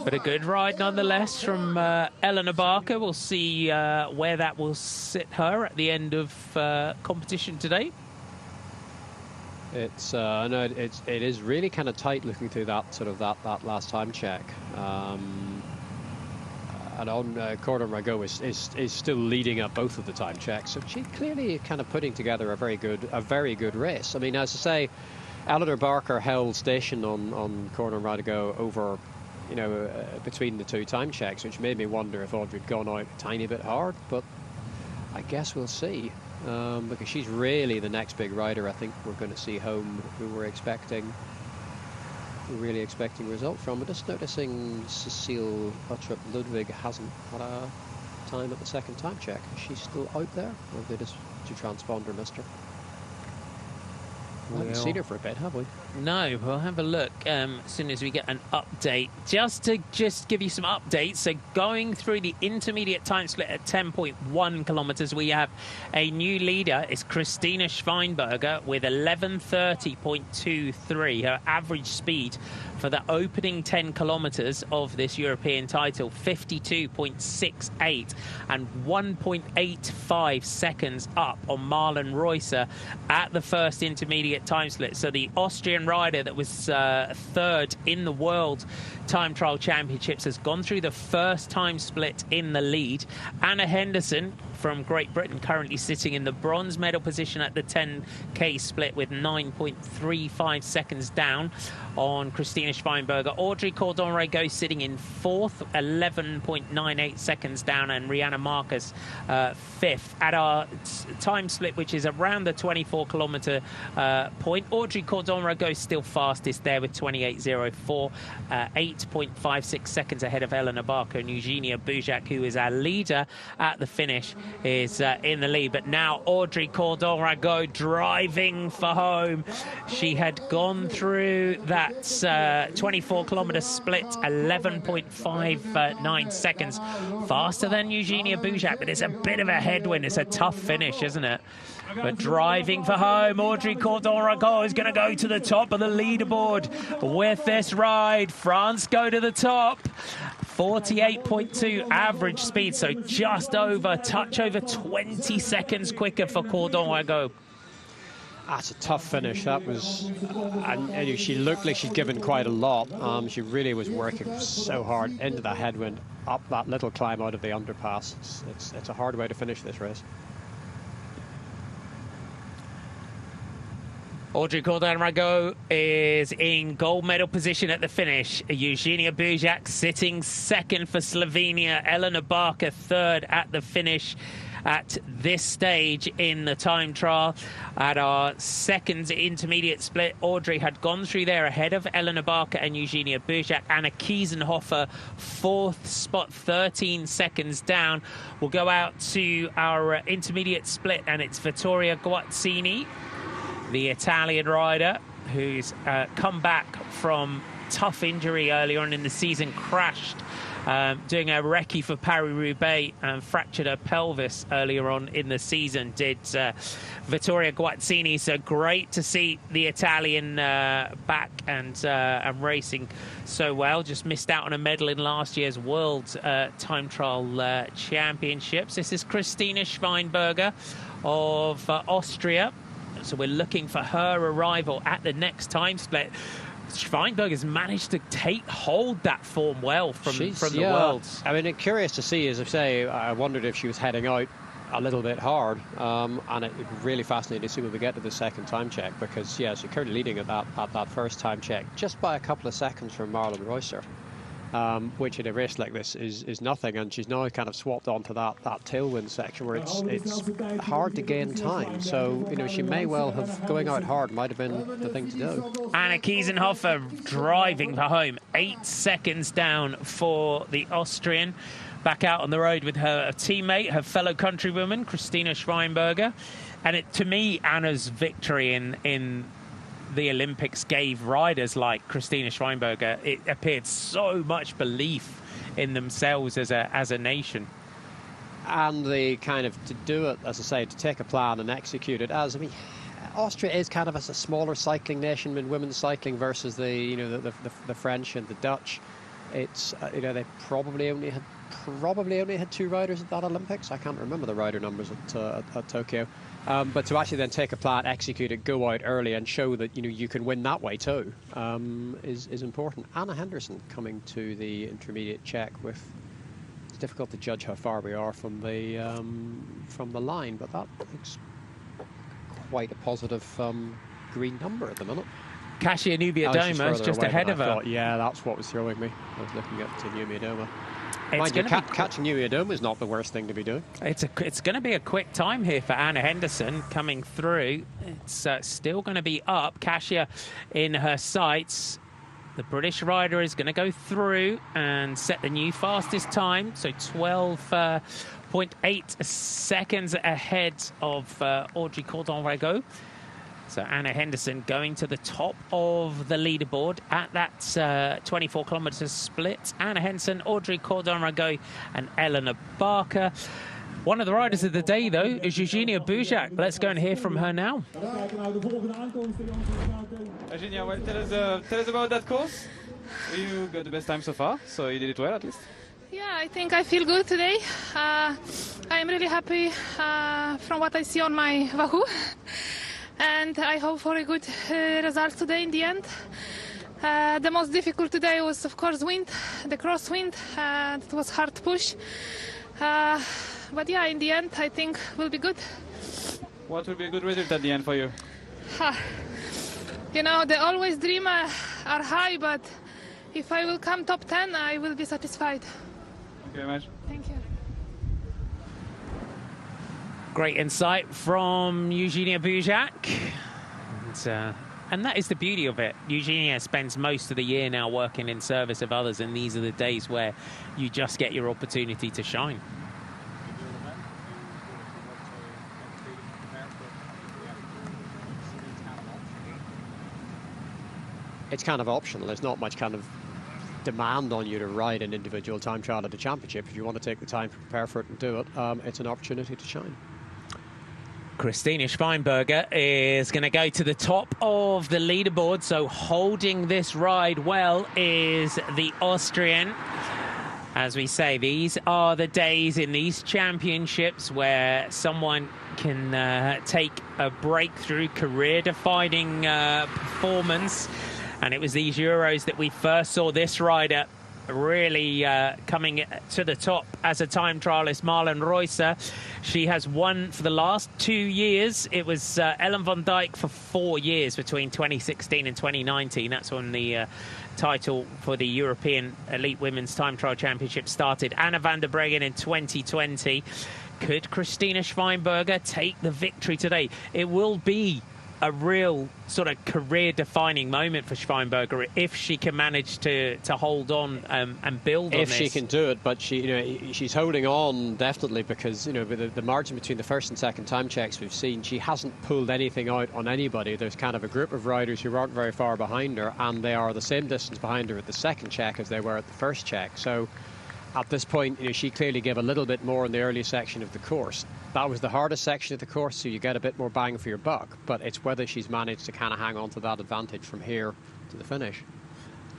but a good ride nonetheless from Eleanor Barker. We'll see where that will sit her at the end of competition today. It is really kind of tight looking through that last time check. And on Cordon Ragot is still leading up both of the time checks, so she clearly kind of putting together a very good race. I mean, as I say, Eleanor Barker held station on Cordon Ragot over, between the 2 time checks, which made me wonder if Audrey had gone out a tiny bit hard, but I guess we'll see, because she's really the next big rider I think we're going to see home, who we're really expecting result from. We're just noticing Cecile Uttrup Ludwig hasn't had a time at the 2nd time check. Is she still out there, or have they just to transponder missed her? We haven't seen her for a bit, have we? No, we'll have a look as soon as we get an update. Just to give you some updates, so going through the intermediate time split at 10.1 kilometres, we have a new leader. It's Christina Schweinberger with 11:30.23. Her average speed for the opening 10 kilometres of this European title, 52.68, and 1.85 seconds up on Marlen Reusser at the first intermediate time split. So the Austrian rider that was 3rd in the World Time Trial Championships has gone through the first time split in the lead. Anna Henderson from Great Britain currently sitting in the bronze medal position at the 10K split with 9.35 seconds down on Christina Schweinberger. Audrey Cordon-Ragot sitting in 4th, 11.98 seconds down, and Rihanna Marcus 5th. At our time split, which is around the 24-kilometre point, Audrey Cordon-Ragot still fastest there with 28.04, 8.56 seconds ahead of Eleanor Barker, and Eugenia Bujak, who is our leader at the finish, is in the lead. But now Audrey Cordon-Ragot driving for home. She had gone through that 24-kilometre split, 11.59 seconds faster than Eugenia Bujak, but it's a bit of a headwind. It's a tough finish, isn't it? But driving for home, Audrey Cordon-Ragot is going to go to the top of the leaderboard with this ride. France go to the top. 48.2 average speed, so just over, touch over 20 seconds quicker for Cordon-Ragot. That's a tough finish. That was, and she looked like she'd given quite a lot. She really was working so hard into the headwind, up that little climb out of the underpass. It's a hard way to finish this race. Audrey Cordon-Ragot is in gold medal position at the finish. Eugenia Bujak sitting 2nd for Slovenia. Eleanor Barker 3rd at the finish at this stage in the time trial. At our 2nd intermediate split, Audrey had gone through there ahead of Eleanor Barker and Eugenia Bujak. Anna Kiesenhofer 4th spot, 13 seconds down. We'll go out to our intermediate split, and it's Vittoria Guazzini, the Italian rider, who's come back from tough injury earlier on in the season, crashed doing a recce for Paris-Roubaix and fractured her pelvis earlier on in the season, did Vittoria Guazzini. So great to see the Italian back and racing so well. Just missed out on a medal in last year's World Time Trial Championships. This is Christina Schweinberger of Austria. So we're looking for her arrival at the next time split. Schweinberg has managed to hold that form well from the yeah, Worlds. I mean, curious to see, as I say, I wondered if she was heading out a little bit hard, and it really fascinating to see when we get to the second time check, because yeah, she's currently leading at that first time check just by a couple of seconds from Marlen Reusser, which in a race like this is nothing, and she's now kind of swapped onto that tailwind section where it's hard to gain time. So you know, she may well have, going out hard might have been the thing to do. Anna Kiesenhofer driving for home, 8 seconds down for the Austrian. Back out on the road with her teammate, her fellow countrywoman, Christina Schweinberger. And to me, Anna's victory in the Olympics gave riders like Christina Schweinberger, it appeared so much belief in themselves as a nation. And the kind of, to do it, as I say, to take a plan and execute it as, I mean, Austria is kind of as a smaller cycling nation in women's cycling versus the French and the Dutch. It's, they probably only had 2 riders at that Olympics. I can't remember the rider numbers at Tokyo. But to actually then take a plan, execute it, go out early and show that you can win that way too is important. Anna Henderson coming to the intermediate check with, it's difficult to judge how far we are from the line, but that looks quite a positive green number at the minute. Kasia Niewiadoma just ahead of her. Yeah, that's what was throwing me. I was looking up to Niewiadoma. Catching Niewiadoma is not the worst thing to be doing. It's going to be a quick time here for Anna Henderson coming through. It's still going to be up. Kasia in her sights. The British rider is going to go through and set the new fastest time. So 12.8 seconds ahead of Audrey Cordon-Ragot. So Anna Henderson going to the top of the leaderboard at that 24 kilometres split. Anna Henderson, Audrey Cordon-Ragot and Eleanor Barker. One of the riders of the day, though, is Eugenia Bujak. Let's go and hear from her now. Eugenia, well, tell us about that course. You got the best time so far, so you did it well at least. Yeah, I think I feel good today. I'm really happy from what I see on my Wahoo. And I hope for a good result today in the end. The most difficult today was, of course, wind, the crosswind. It was hard to push. But yeah, in the end, I think we'll be good. What will be a good result at the end for you? They always dream are high, but if I will come top 10, I will be satisfied. Thank you very much. Thank you. Great insight from Eugenia Bujak. And that is the beauty of it. Eugenia spends most of the year now working in service of others, and these are the days where you just get your opportunity to shine. It's kind of optional. There's not much kind of demand on you to ride an individual time trial at the championship. If you want to take the time to prepare for it and do it, it's an opportunity to shine. Christina Schweinberger is going to go to the top of the leaderboard, so holding this ride well is the Austrian. As we say, these are the days in these championships where someone can take a breakthrough, career-defining performance. And it was these Euros that we first saw this rider really coming to the top as a time trialist, Marlen Reusser. She has won for the last 2 years. It was Ellen van Dijk for 4 years between 2016 and 2019. That's when the title for the European Elite Women's Time Trial Championship started. Anna van der Breggen in 2020. Could Christina Schweinberger take the victory today? It will be a real sort of career-defining moment for Schweinberger if she can manage to hold on and build on if this. She can do it, but she's holding on definitely because with the margin between the first and second time checks we've seen, she hasn't pulled anything out on anybody. There's kind of a group of riders who aren't very far behind her, and they are the same distance behind her at the second check as they were at the first check. So at this point, she clearly gave a little bit more in the early section of the course. That was the hardest section of the course, so you get a bit more bang for your buck. But it's whether she's managed to kind of hang on to that advantage from here to the finish.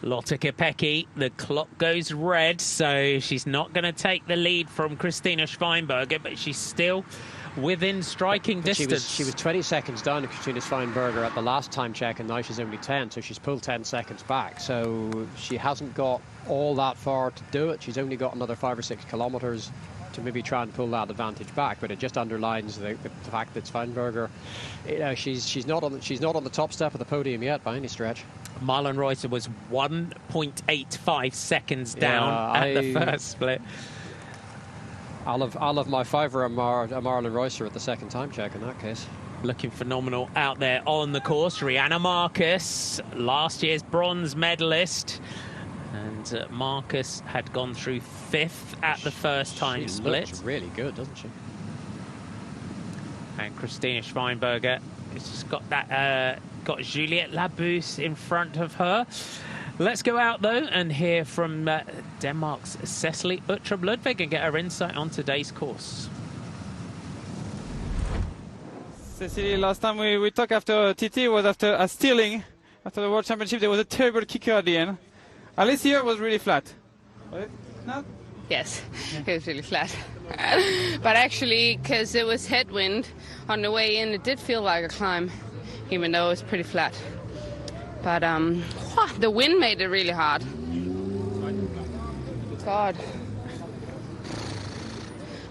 Lotte Kopecky, the clock goes red, so she's not going to take the lead from Christina Schweinberger, but she's still within striking distance. She was 20 seconds down to Christina Schweinberger at the last time check, and now she's only 10, so she's pulled 10 seconds back. So she hasn't got all that far to do it. She's only got another 5 or 6 kilometres to maybe try and pull that advantage back, but it just underlines the fact that Schweinberger, she's not on the top step of the podium yet by any stretch. Marlen Reusser was 1.85 seconds down at the first split. I'll have my fiver on Marlen Reusser at the second time check in that case. Looking phenomenal out there on the course. Rihanna Marcus, last year's bronze medalist. And Marcus had gone through 5th at the first time split. She looks really good, doesn't she? And Christina Schweinberger has just got that, got Juliette Labus in front of her. Let's go out though and hear from Denmark's Cecilie Uttrup Ludvig and get her insight on today's course. Cecilie, last time we talked after TT was after a stealing after the World Championship. There was a terrible kicker at the end. At least here was really flat. Was it not? Yes, it was really flat. But actually, because it was headwind on the way in, it did feel like a climb, even though it was pretty flat. But the wind made it really hard. God.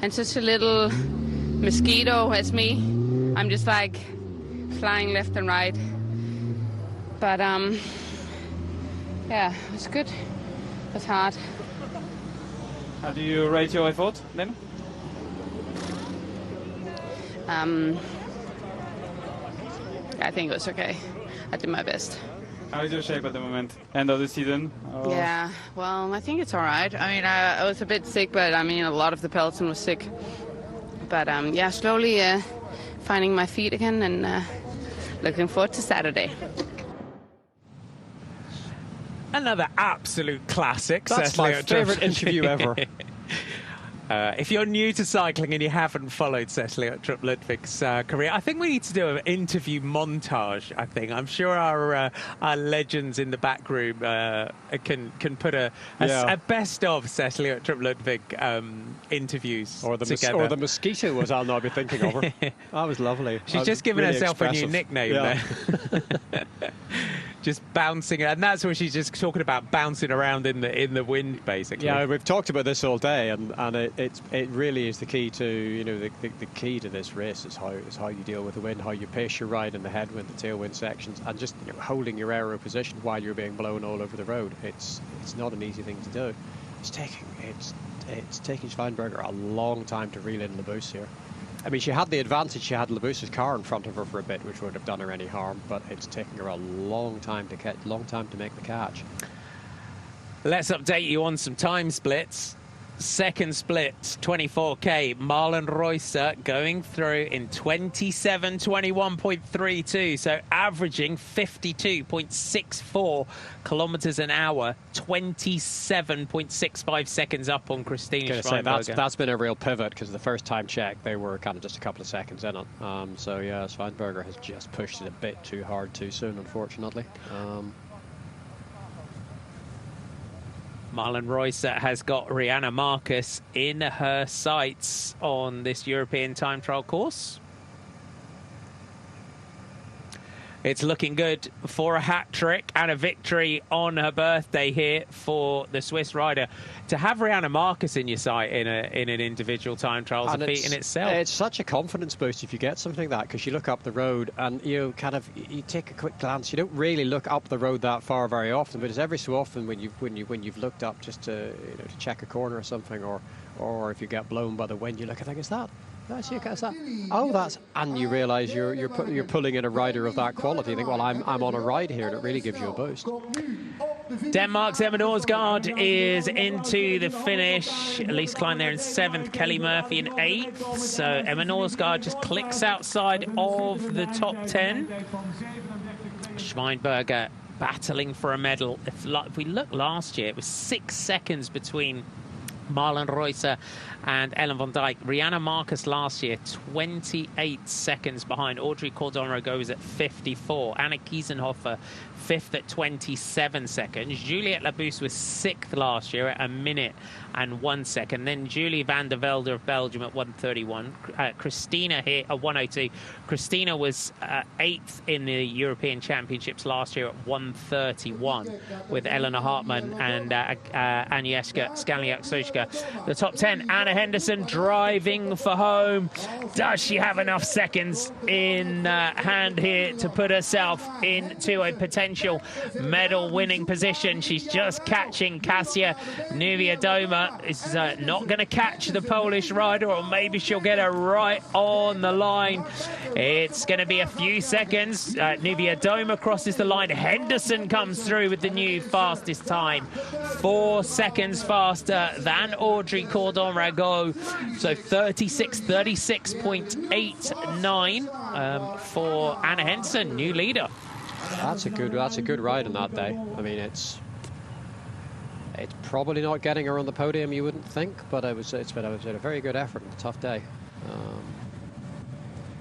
And such a little mosquito as me. I'm just like flying left and right. But yeah, it was good. It was hard. How do you rate your effort then? I think it was okay. I did my best. How is your shape at the moment? End of the season? Or? Yeah, well, I think it's all right. I mean, I was a bit sick, but I mean, a lot of the peloton was sick. But yeah, slowly finding my feet again and looking forward to Saturday. Another absolute classic. That's my favourite interview ever. If you're new to cycling and you haven't followed Cecilie Uttrup Ludvig's career, I think we need to do an interview montage. I'm sure our legends in the back room can put a best of Cecilie Uttrup Ludvig interviews together. Or the mosquito was I'll now be thinking of her. That was lovely. She's just given really herself expressive. a new nickname there. Just bouncing, and that's what she's just talking about, bouncing around in the wind, basically. Yeah, we've talked about this all day, and it really is the key to the key to this race is how you deal with the wind, how you pace your ride in the headwind, the tailwind sections, and just holding your aero position while you're being blown all over the road. It's not an easy thing to do. It's taking Schweinberger a long time to reel in Labus here. I mean, she had the advantage. She had Labus's car in front of her for a bit, which would have done her any harm. But it's taking her a long time to make the catch. Let's update you on some time splits. Second split, 24K. Marlen Reusser going through in 27:21.32, so averaging 52.64 kilometers an hour, 27.65 seconds up on Christina Schweinberger. That's been a real pivot, because the first time check they were kind of just a couple of seconds in it. So yeah, Schweinberger has just pushed it a bit too hard too soon, unfortunately. Marlen Reusser has got Rihanna Marcus in her sights on this European time trial course. It's looking good for a hat-trick and a victory on her birthday here for the Swiss rider. To have Rihanna Marcus in your sight in an individual time trial is a feat in itself. It's such a confidence boost if you get something like that, because you look up the road and you take a quick glance. You don't really look up the road that far very often, but it's every so often when you've looked up just to check a corner or something, or if you get blown by the wind, you look and think, is that? And you realise you're pulling in a rider of that quality. You think, well, I'm on a ride here, and it really gives you a boost. Denmark's Emma Norsgaard is into the finish. Elise Klein there in 7th, Kelly Murphy in 8th. So Emma Norsgaard just clicks outside of the top 10. Schweinberger battling for a medal. If we look last year, it was 6 seconds between Marlon Reusser and Ellen van Dijk. Rianne Marcus last year, 28 seconds behind. Audrey Cordon-Ragot is at 54. Anna Kiesenhofer, 5th at 27 seconds. Juliette Labousse was 6th last year at 1 minute and 1 second. Then Julie van der Velde of Belgium at 1:31. Christina here at 1:02. Christina was 8th in the European Championships last year at 1:31 with Eleanor Hartmann and Agnieszka Skaliak-Sochka. The top 10, Anna Henderson driving for home. Does she have enough seconds in hand here to put herself into a potential medal-winning position? She's just catching Kasia Niewiadoma. Is not going to catch the Polish rider, or maybe she'll get her right on the line. It's going to be a few seconds. Niewiadoma crosses the line. Henderson comes through with the new fastest time, 4 seconds faster than Audrey Cordon-Ragot. So 36.89 for Anna Henderson, new leader. That's a good ride on that day. I mean, it's probably not getting her on the podium, you wouldn't think, but it's been a very good effort and a tough day.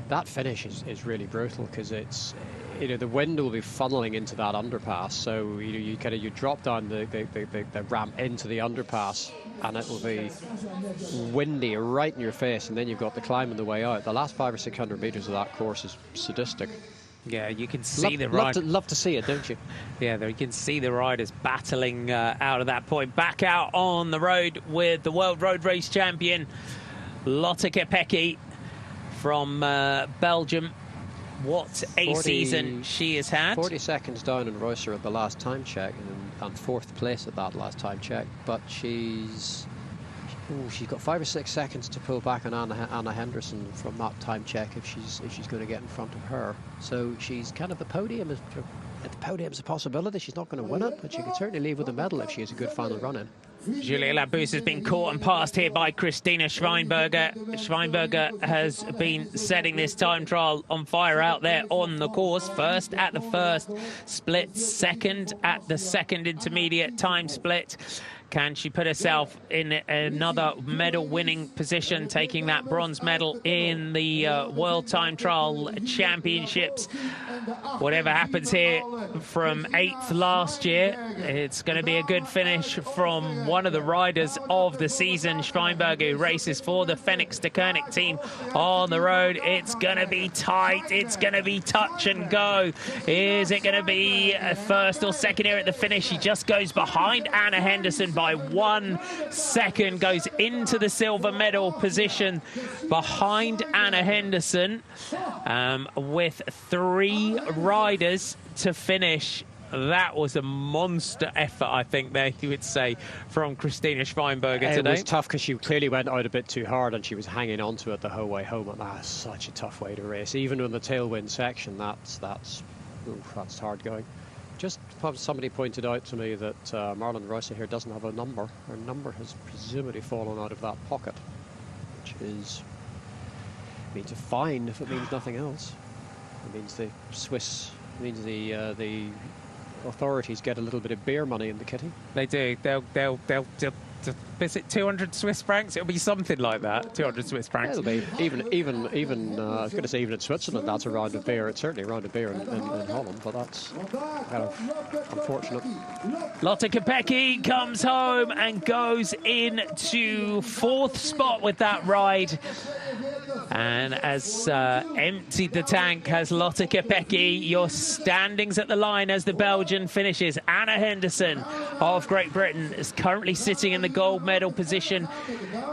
That finish is really brutal, because it's, the wind will be funneling into that underpass, so you drop down the ramp into the underpass, and it will be windy right in your face, and then you've got the climb on the way out. The last 500 or 600 meters of that course is sadistic. Yeah, you can see the riders. Love to see it, don't you? Yeah, you can see the riders battling out of that point. Back out on the road with the World Road Race champion, Lotte Kopecky from Belgium. What a season she has had. 40 seconds down in Reusser at the last time check, and 4th place at that last time check. But she's got 5 or 6 seconds to pull back on Anna Henderson from that time check if she's going to get in front of her. So she's kind of the podium's a possibility. She's not going to win it, but she could certainly leave with a medal if she has a good final run in. Julia Labousse has been caught and passed here by Christina Schweinberger. Schweinberger has been setting this time trial on fire out there on the course. First at the first split, second at the second intermediate time split. Can she put herself in another medal-winning position, taking that bronze medal in the World Time Trial Championships? Whatever happens here from 8th last year, it's going to be a good finish from one of the riders of the season, Schweinberger, who races for the Phoenix de Koenig team on the road. It's going to be tight. It's going to be touch and go. Is it going to be first or second here at the finish? She just goes behind Anna Henderson by 1 second, goes into the silver medal position behind Anna Henderson, with 3 riders to finish. That was a monster effort, I think, there you would say, from Christina Schweinberger today. It was tough because she clearly went out a bit too hard, and she was hanging on to it the whole way home, and that's such a tough way to race. Even in the tailwind section, that's hard going. Just somebody pointed out to me that Marlon Reusser here doesn't have a number. Her number has presumably fallen out of that pocket, which means a fine if it means nothing else. It means the the authorities get a little bit of beer money in the kitty. They do. They'll visit 200 Swiss francs. It'll be something like that. 200 Swiss francs. It'll be even. I was going to say even in Switzerland, that's a round of beer. It's certainly a round of beer in Holland, but that's kind of unfortunate. Lotte Kopecky comes home and goes into 4th spot with that ride, and has emptied the tank has Lotte Kopecky. Your standings at the line as the Belgian finishes. Anna Henderson of Great Britain is currently sitting in the gold medal position.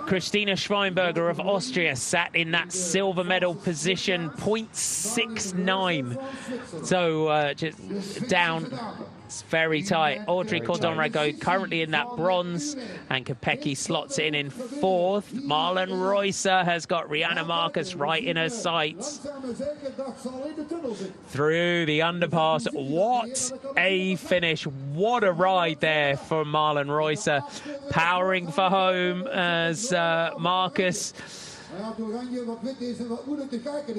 Christina Schweinberger of Austria sat in that silver medal position, 0.69. So just down. It's very tight. Audrey Cordon-Ragot currently in that bronze, and Kopecky slots in 4th. Marlon Reusser has got Rianne Marcus right in her sights. Through the underpass. What a finish. What a ride there for Marlon Reusser. Powering for home as Marcus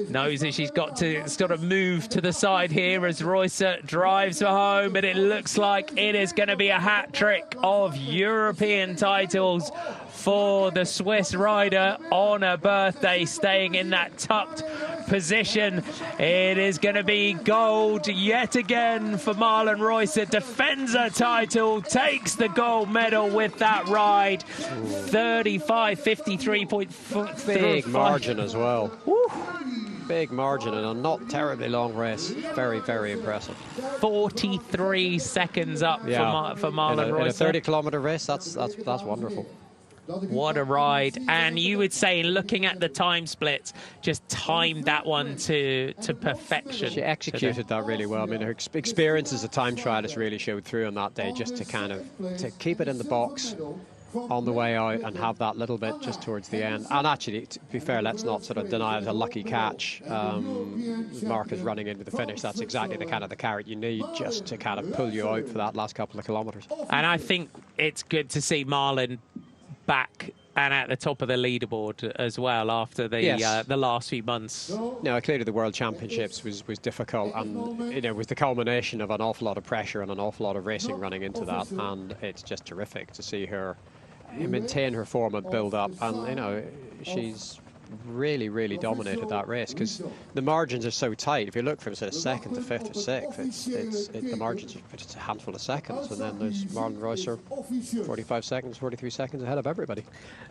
Knows that she's got to sort of move to the side here as Reusser drives for home, but it looks like it is going to be a hat trick of European titles for the Swiss rider on her birthday, staying in that tucked position. It is going to be gold yet again for Marlen Reusser. Defends her title, takes the gold medal with that ride. 35.53. Big margin as well. Woo. Big margin and a not terribly long race. Very, very impressive. 43 seconds up for Marlen Reusser. In a 30-kilometer race, that's wonderful. What a ride. And you would say, looking at the time splits, just timed that one to perfection. She executed that really well. I mean, her experience as a time trialist really showed through on that day, just to kind of to keep it in the box on the way out and have that little bit just towards the end. And actually, to be fair, let's not sort of deny it was a lucky catch. Marcus running into the finish. That's exactly the kind of the carrot you need just to kind of pull you out for that last couple of kilometres. And I think it's good to see Marlen back and at the top of the leaderboard as well after the last few months. No, clearly the World Championships was difficult, and it was the culmination of an awful lot of pressure and an awful lot of racing running into that, and it's just terrific to see her maintain her form and build up, and she's really, really dominated that race because the margins are so tight. If you look from sort of second to fifth or sixth, the margins are just a handful of seconds, and then there's Marlen Reusser 45 seconds, 43 seconds ahead of everybody.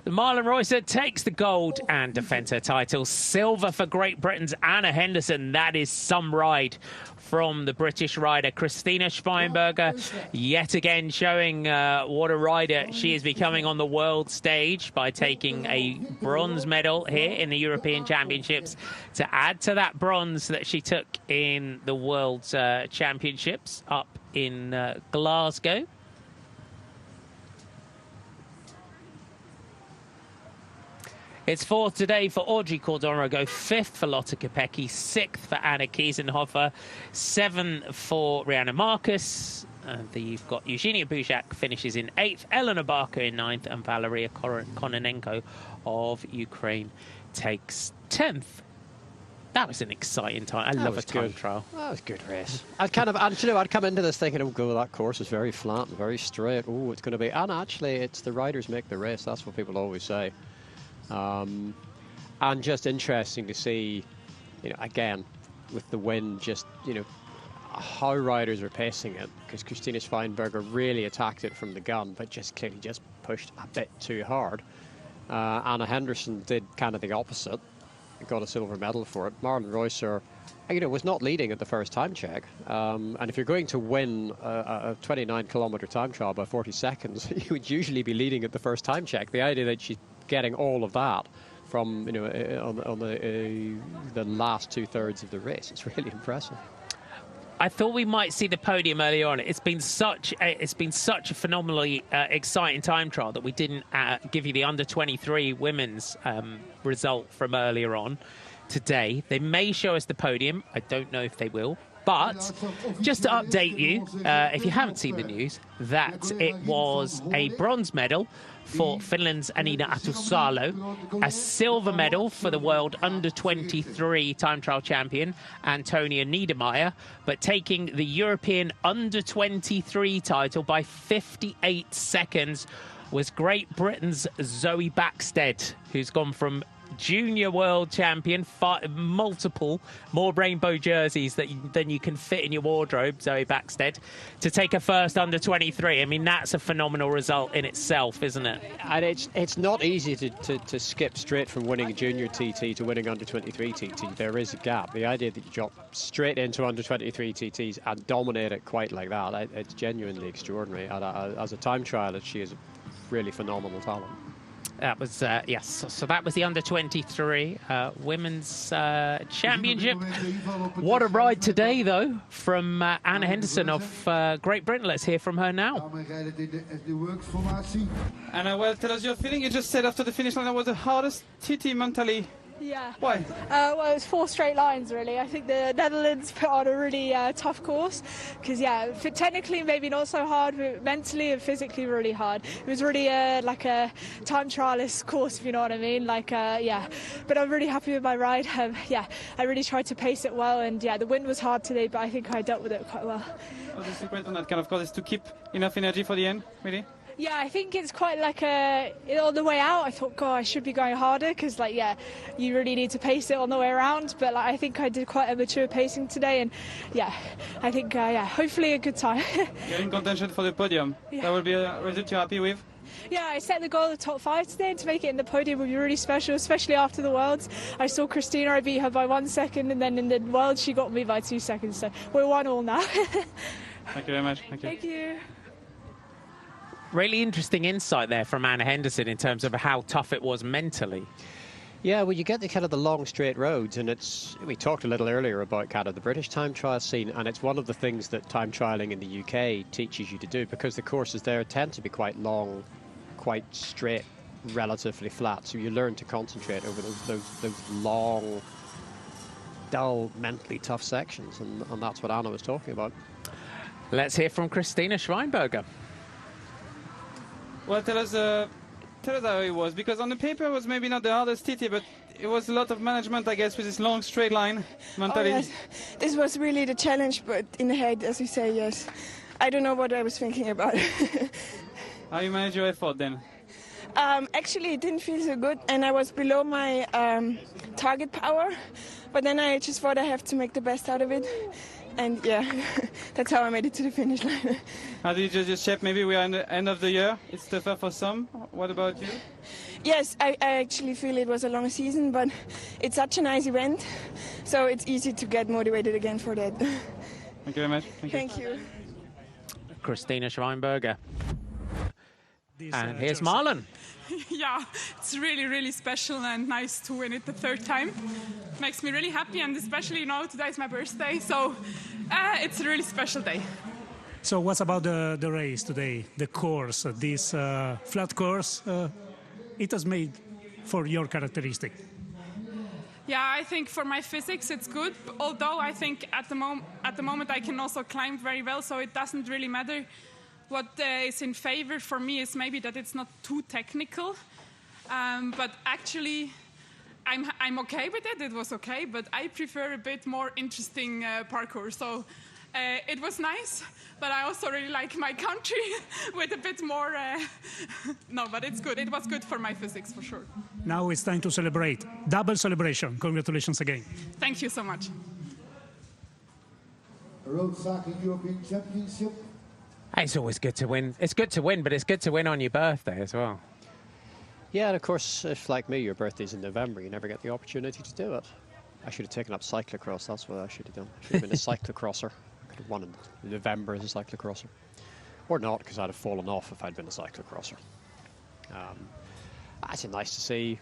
Marlen Reusser takes the gold and defends her title. Silver for Great Britain's Anna Henderson. That is some ride from the British rider Christina Schweinberger, yet again showing what a rider she is becoming on the world stage by taking a bronze medal here in the European Championships to add to that bronze that she took in the World Championships up in Glasgow. It's fourth today for Audrey Cordon-Ragot, fifth for Lotte Kopecky, sixth for Anna Kiesenhofer, seventh for Rihanna Marcus. You've got Eugenia Bujak finishes in eighth, Elena Barker in ninth, and Valeria Kononenko of Ukraine takes 10th. That was an exciting time. I love a time trial. That was a good race. I'd come into this thinking, oh, God, that course is very flat and very straight. Oh, it's going to be. And actually, it's the riders make the race. That's what people always say. And just interesting to see, again, with the wind, just, how riders are pacing it, because Christina Schweinberger really attacked it from the gun, but clearly pushed a bit too hard. Anna Henderson did kind of the opposite, got a silver medal for it. Marlen Reusser, was not leading at the first time check. And if you're going to win a 29-kilometer time trial by 40 seconds, you would usually be leading at the first time check. The idea that she's getting all of that from on the last 2/3 of the race, it's really impressive. I thought we might see the podium earlier on. It's been such a phenomenally exciting time trial that we didn't give you the under-23 women's result from earlier on today. They may show us the podium. I don't know if they will. But just to update you, if you haven't seen the news, that it was a bronze medal for Finland's Anina Atusalo, a silver medal for the world under-23 time trial champion Antonia Niedermayer, but taking the European under-23 title by 58 seconds was Great Britain's Zoe Backstead, who's gone from junior world champion, more rainbow jerseys than you can fit in your wardrobe, Zoe Backstead, to take her first under 23. I mean, that's a phenomenal result in itself, isn't it? And it's not easy to skip straight from winning a junior TT to winning under 23 TT. There is a gap. The idea that you drop straight into under 23 TTs and dominate it quite like that, it's genuinely extraordinary. And as a time trialist, she is a really phenomenal talent. That was, yes, so that was the under-23 women's championship. What a ride today, though, from Anna Henderson of Great Britain. Let's hear from her now. Anna, well, tell us your feeling. You just said after the finish line that was the hardest TT mentally Yeah. Why? Well, it was 4 straight lines, really. I think the Netherlands put on a really tough course because, yeah, technically maybe not so hard, but mentally and physically really hard. It was really like a time trialist course, if you know what I mean. Like, yeah. But I'm really happy with my ride. Yeah, I really tried to pace it well, and yeah, the wind was hard today, but I think I dealt with it quite well. The secret on that kind of course is to keep enough energy for the end, really? Yeah, I think it's quite like on the way out I thought, God, I should be going harder because, like, yeah, you really need to pace it on the way around. But like, I think I did quite a mature pacing today, and yeah, I think, yeah, hopefully a good time. You're in contention for the podium. Yeah. That will be a result you're happy with? Yeah, I set the goal of the top 5 today, and to make it in the podium would be really special, especially after the Worlds. I saw Christina, I beat her by 1 second, and then in the Worlds she got me by 2 seconds, so we're 1-1 now. Thank you very much. Thank you. Thank you. Really interesting insight there from Anna Henderson in terms of how tough it was mentally. Yeah, well, you get the kind of the long straight roads, and we talked a little earlier about kind of the British time trial scene, and it's one of the things that time trialing in the UK teaches you to do, because the courses there tend to be quite long, quite straight, relatively flat. So you learn to concentrate over those long, dull, mentally tough sections, and that's what Anna was talking about. Let's hear from Christina Schweinberger. Well, tell us how it was, because on the paper it was maybe not the hardest TT, but it was a lot of management, I guess, with this long straight line mentality. Oh, yes. This was really the challenge, but in the head, as you say, yes. I don't know what I was thinking about. How you manage your effort then? Actually, it didn't feel so good, and I was below my target power, but then I just thought I have to make the best out of it. And yeah, that's how I made it to the finish line. How did you just check? Maybe we are at the end of the year. It's tougher for some. What about you? Yes, I actually feel it was a long season, but it's such a nice event, so it's easy to get motivated again for that. Thank you very much. Thank you. Christina Schweinberger. And here's Marlon. Yeah, it's really, really special and nice to win it the 3rd time. Makes me really happy, and especially, you know, today is my birthday, so it's a really special day. So what's about the race today, the course, this flat course? It was made for your characteristic. Yeah, I think for my physics it's good, although I think at the moment I can also climb very well, so it doesn't really matter. What is in favor for me is maybe that it's not too technical, but actually I'm okay with it. It was okay, but I prefer a bit more interesting parkour. So it was nice, but I also really like my country with a bit more. No, but it's good. It was good for my physics for sure. Now it's time to celebrate. Double celebration. Congratulations again. Thank you so much. Road Cycling European Championship. It's always good to win. It's good to win, but it's good to win on your birthday as well. Yeah, and of course, if like me, your birthday's in November, you never get the opportunity to do it. I should have taken up cyclocross. That's what I should have done. I should have been a cyclocrosser. I could have won in November as a cyclocrosser. Or not, because I'd have fallen off if I'd been a cyclocrosser. It's nice to see.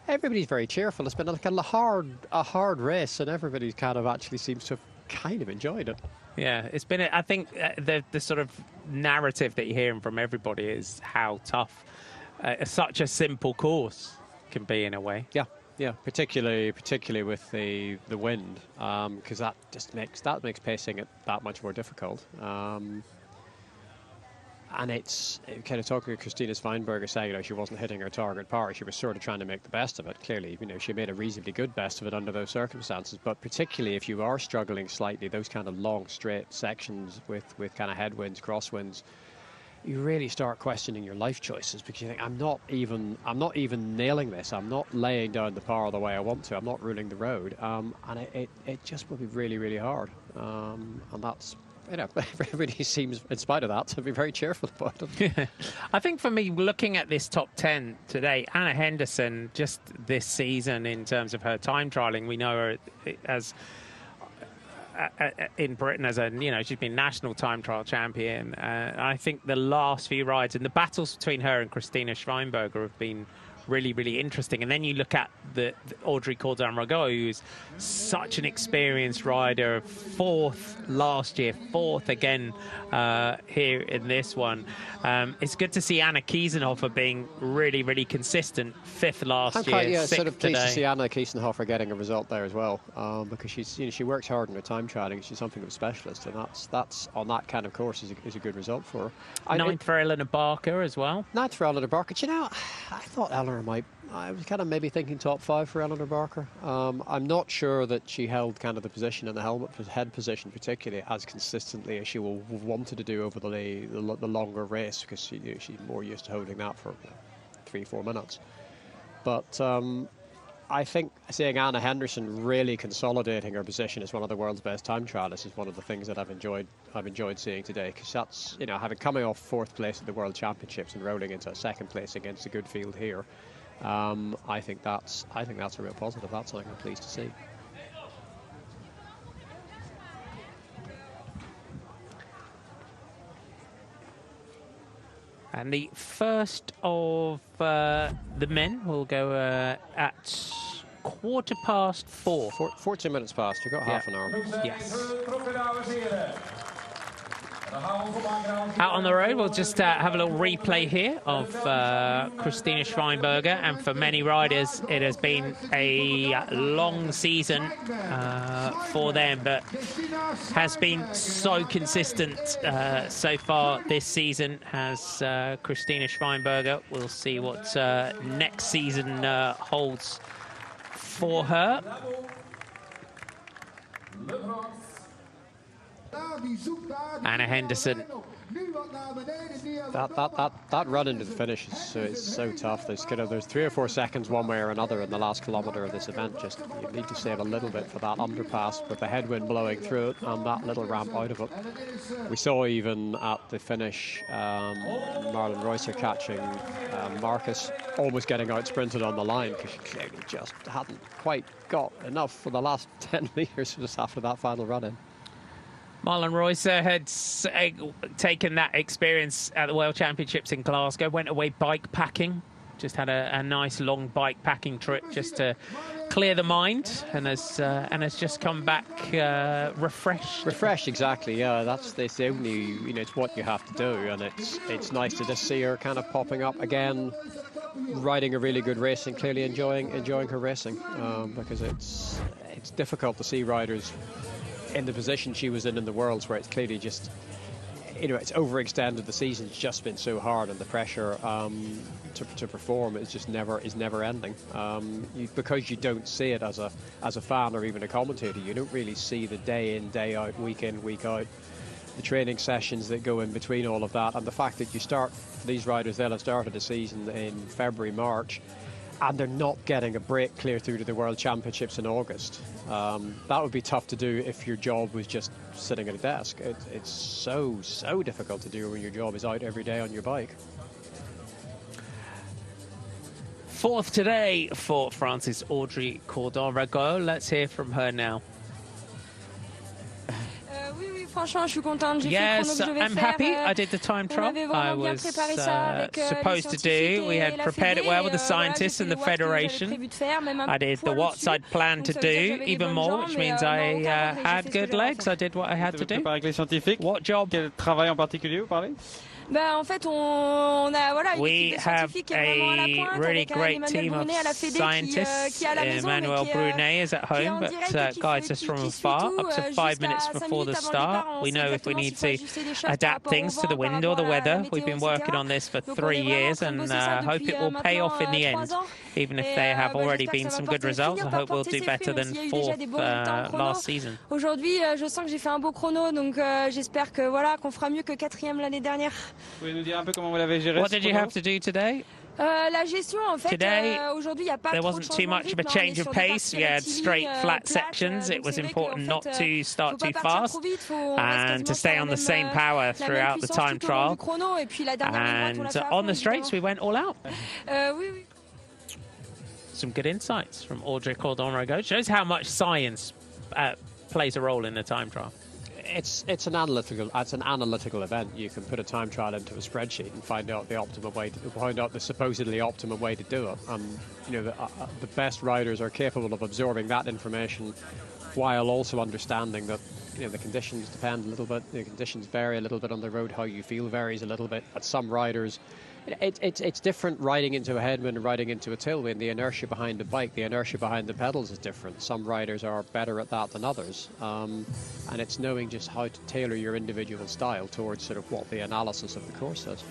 Everybody's very cheerful. It's been like a hard race, and everybody kind of actually seems to have kind of enjoyed it. Yeah, it's been. I think the sort of narrative that you're hearing from everybody is how tough such a simple course can be in a way. Yeah, particularly with the wind, because that makes pacing it that much more difficult. And it's kind of talking to Christina Schweinberger saying, you know, she wasn't hitting her target power. She was sort of trying to make the best of it. Clearly, you know, she made a reasonably good best of it under those circumstances. But particularly if you are struggling slightly, those kind of long, straight sections with kind of headwinds, crosswinds, you really start questioning your life choices, because you think, I'm not even nailing this. I'm not laying down the power the way I want to. I'm not ruling the road. And it just will be really, really hard. And that's, you know, everybody seems, in spite of that, to be very cheerful about it. Yeah. I think for me, looking at this top 10 today, Anna Henderson, just this season in terms of her time trialing, we know her as in Britain as she's been national time trial champion. I think the last few rides and the battles between her and Christina Schweinberger have been really, really interesting. And then you look at the Audrey Cordon-Ragot, who's such an experienced rider, 4th last year, 4th again here in this one. It's good to see Anna Kiesenhofer being really, really consistent, 5th last year, Yeah, 6th sort of pleased today. to see Anna Kiesenhofer getting a result there as well, because she's, she works hard in her time trialing. She's something of a specialist, and that's on that kind of course is a good result for her. 9th for Eleanor Barker as well. 9th for Eleanor Barker. Do you know, I thought Eleanor might. I was kind of maybe thinking top 5 for Eleanor Barker. I'm not sure that she held kind of the position in the helmet head position particularly as consistently as she will have wanted to do over the longer race, because she's more used to holding that for 3-4 minutes. But I think seeing Anna Henderson really consolidating her position as one of the world's best time trialists is one of the things that I've enjoyed seeing today, because that's, you know, having coming off 4th place at the World Championships and rolling into 2nd place against a good field here, I think that's a real positive. That's something I'm pleased to see. And the first of the men will go at 4:15. 14 minutes past. You've got half an hour. Yes. Out on the road, we'll just have a little replay here of Christina Schweinberger. And for many riders, it has been a long season for them, but has been so consistent so far this season has Christina Schweinberger. We'll see what next season holds for her. Anna Henderson. That run into the finish is so tough. There's 3 or 4 seconds one way or another in the last kilometre of this event. Just you need to save a little bit for that underpass with the headwind blowing through it and that little ramp out of it. We saw even at the finish Marlon Reusser catching Marcus, almost getting out sprinted on the line because she clearly just hadn't quite got enough for the last 10 metres just after that final run in. Marlon Reusser had taken that experience at the World Championships in Glasgow, went away bike packing, just had a nice long bike packing trip just to clear the mind, and has just come back refreshed. Refreshed, exactly. Yeah, that's the only, you know, it's what you have to do, and it's nice to just see her kind of popping up again, riding a really good race and clearly enjoying her racing, because it's difficult to see riders in the position she was in the Worlds, where it's clearly just, you know, it's overextended. The season's just been so hard, and the pressure to perform is never ending. Because you don't see it as a fan or even a commentator, you don't really see the day in, day out, week in, week out, the training sessions that go in between all of that, and the fact that you start, for these riders, they'll have started the season in February, March, and they're not getting a break clear through to the World Championships in August. That would be tough to do if your job was just sitting at a desk. It's so difficult to do when your job is out every day on your bike. 4th today for France's Audrey Cordon-Ragot. Let's hear from her now. Yes, I'm happy. I did the time trial. I was supposed to do. We had prepared it well with the scientists and the federation. I did the watts I'd planned to do, even more, which means I had good legs. I did what I had to do. What job? Quel travail en particulier vous parlez? We have a really great team of scientists. Emmanuel Brunet is at home, but guides us from afar up to 5 minutes before the start. We know if we need to adapt things to the wind or the weather. We've been working on this for 3 years, and hope it will pay off in the end. Even if there have already been some good results, I hope we'll do better than 4th last season. Aujourd'hui, je sens que j'ai fait un beau chrono, donc j'espère que voilà, qu'on fera mieux que 4e l'année dernière. Pouvez nous dire un peu comment vous l'avez géré? What did you have to do today? La gestion, en fait, aujourd'hui, il n'y a pas there wasn't too much of a change of pace. We had straight, flat sections. It was important not to start too fast and to stay on the same power throughout the time trial. And on the straights, we went all out. Some good insights from Audrey Cordon-Ragot. Shows how much science plays a role in the time trial. it's an analytical event. You can put a time trial into a spreadsheet and find out the supposedly optimum way to do it. And the best riders are capable of absorbing that information, while also understanding that the conditions depend a little bit. The conditions vary a little bit on the road. How you feel varies a little bit. But some riders, it's different riding into a headwind and riding into a tailwind. The inertia behind the bike, the inertia behind the pedals is different. Some riders are better at that than others. And it's knowing just how to tailor your individual style towards sort of what the analysis of the course is.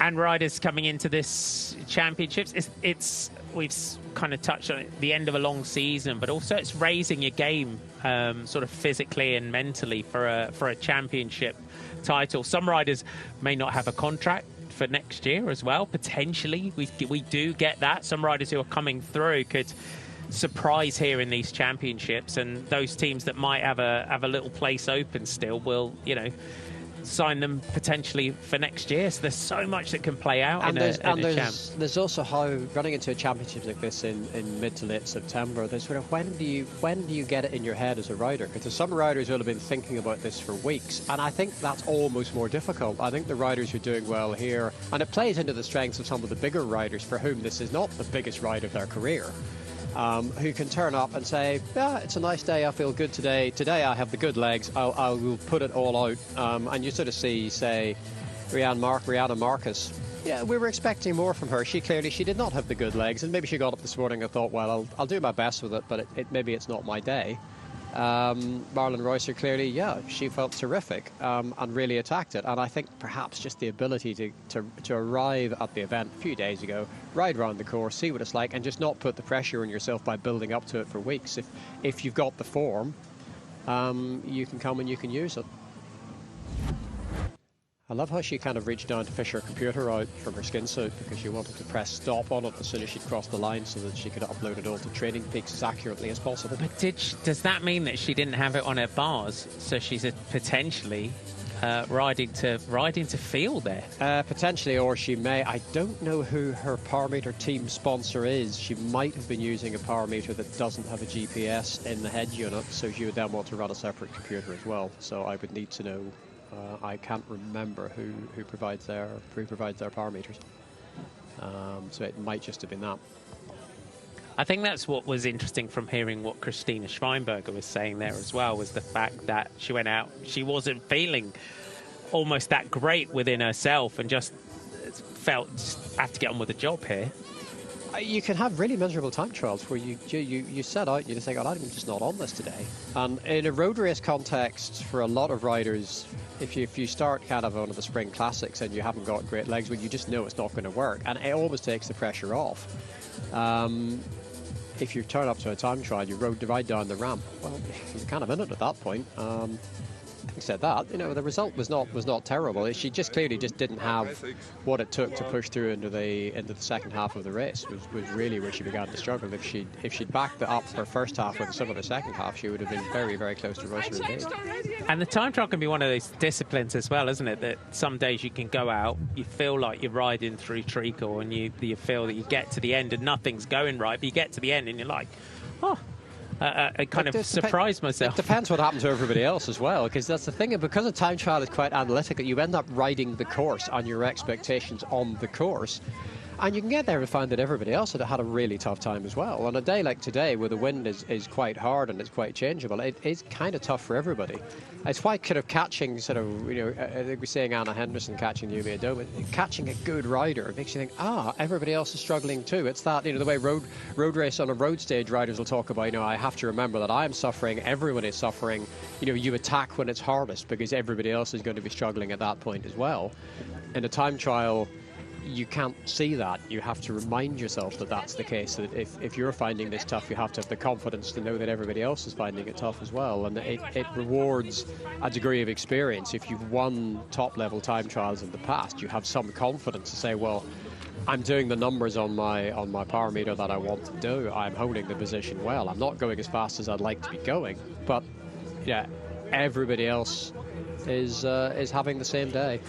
And riders coming into this championships, we've kind of touched on it, the end of a long season, but also it's raising your game sort of physically and mentally for a championship title. Some riders may not have a contract for next year as well, potentially. We do get that. Some riders who are coming through could surprise here in these championships, and those teams that might have a little place open still will, sign them potentially for next year. So there's so much that can play out in a champ. There's also how running into a championship like this in mid to late September, there's sort of when do you get it in your head as a rider? Because there's some riders who have been thinking about this for weeks, and I think that's almost more difficult. I think the riders who are doing well here, and it plays into the strengths of some of the bigger riders for whom this is not the biggest ride of their career. Who can turn up and say, yeah, it's a nice day, I feel good today. Today I have the good legs, I will put it all out. And you sort of see, say, Rihanna Marcus. Yeah, we were expecting more from her. She did not have the good legs, and maybe she got up this morning and thought, well, I'll do my best with it, but maybe it's not my day. Marlon Reusser, clearly, yeah, she felt terrific and really attacked it. And I think perhaps just the ability to arrive at the event a few days ago, ride around the course, see what it's like, and just not put the pressure on yourself by building up to it for weeks. If you've got the form, you can come and you can use it. I love how she kind of reached down to fish her computer out from her skin suit because she wanted to press stop on it as soon as she'd crossed the line so that she could upload it all to Training Peaks as accurately as possible. But does that mean that she didn't have it on her bars? So she's potentially riding to feel there? Potentially, or she may. I don't know who her power meter team sponsor is. She might have been using a power meter that doesn't have a GPS in the head unit, so she would then want to run a separate computer as well. So I would need to know. I can't remember who provides their power meters. So it might just have been that. I think that's what was interesting from hearing what Christina Schweinberger was saying there as well, was the fact that she went out, she wasn't feeling almost that great within herself and just felt I have to get on with the job here. You can have really miserable time trials where you set out and you just think, oh, I'm just not on this today. And in a road race context, for a lot of riders, if you start kind of one of the spring classics and you haven't got great legs, well, you just know it's not going to work, and it almost takes the pressure off. If you turn up to a time trial, you ride down the ramp, well, you're kind of in it at that point. Having said that, the result was not terrible. She just clearly just didn't have what it took to push through into the second half of the race. Was really where she began to struggle. If she'd backed up her first half with some of the second half, she would have been very, very close to Reusser indeed. And the time trial can be one of those disciplines as well, isn't it? That some days you can go out, you feel like you're riding through treacle, and you feel that you get to the end and nothing's going right, but you get to the end and you're like, oh. I kind of surprised myself. It depends what happened to everybody else as well, because that's the thing. Because a time trial is quite analytical, you end up riding the course on your expectations on the course. And you can get there and find that everybody else had a really tough time as well. On a day like today, where the wind is quite hard and it's quite changeable, it is kind of tough for everybody. It's why kind of catching I think we're saying Anna Henderson catching Yumi Adoba, catching a good rider makes you think, everybody else is struggling too. It's that, the way road race on a road stage riders will talk about, I have to remember that I'm suffering, everyone is suffering. You attack when it's hardest because everybody else is going to be struggling at that point as well. In a time trial, you can't see that. You have to remind yourself that that's the case, that if you're finding this tough, you have to have the confidence to know that everybody else is finding it tough as well. And it rewards a degree of experience. If you've won top-level time trials in the past, you have some confidence to say, well, I'm doing the numbers on my power meter that I want to do. I'm holding the position well. I'm not going as fast as I'd like to be going. But, yeah, everybody else is having the same day.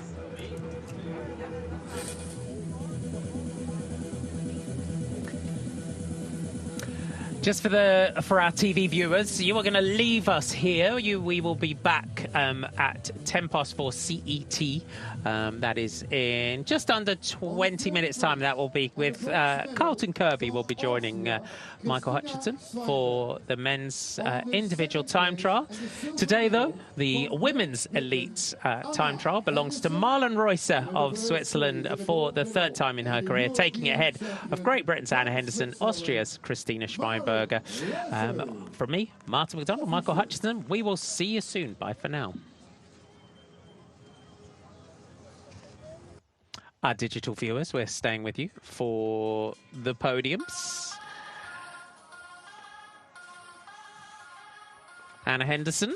Just for our TV viewers, you are going to leave us here. We will be back at 4:10 CET. That is in just under 20 minutes' time. That will be with Carlton Kirby. Will be joining Michael Hutchinson for the men's individual time trial. Today, though, the women's elite time trial belongs to Marlen Reusser of Switzerland for the third time in her career, taking it ahead of Great Britain's Anna Henderson, Austria's Christina Schweinberger. From me, Martin McDonald, Michael Hutchinson, we will see you soon. Bye for now. Our digital viewers, we're staying with you for the podiums. Anna Henderson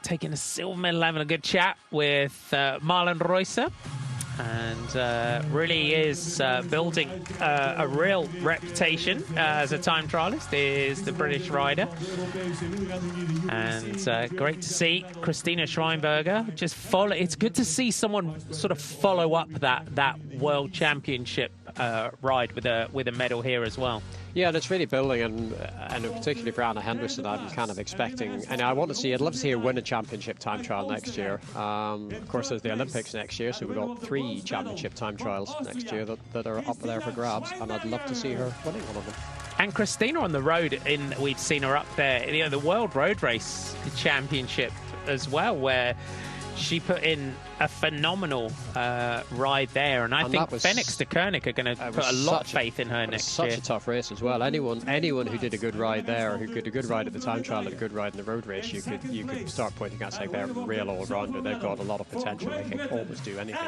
taking a silver medal, having a good chat with Marlen Reusser. And really is building a real reputation as a time trialist, is the British rider. And great to see Christina Schweinberger just follow. It's good to see someone sort of follow up that World Championship ride with a medal here as well. Yeah, and it's really building, and particularly for Anna Henderson, I'm kind of expecting, and I'd love to see her win a championship time trial next year. Of course, there's the Olympics next year, so we've got 3 championship time trials next year that are up there for grabs, and I'd love to see her winning one of them. And Christina on the road, we've seen her up there, the World Road Race Championship as well, where she put in a phenomenal ride there, and I think Fenix de Koning are going to put a lot of faith in her next year. Such a tough race as well. Anyone who did a good ride there, who did a good ride at the time trial and a good ride in the road race, you could start pointing at saying they're a real all-rounder. They've got a lot of potential. They can almost do anything.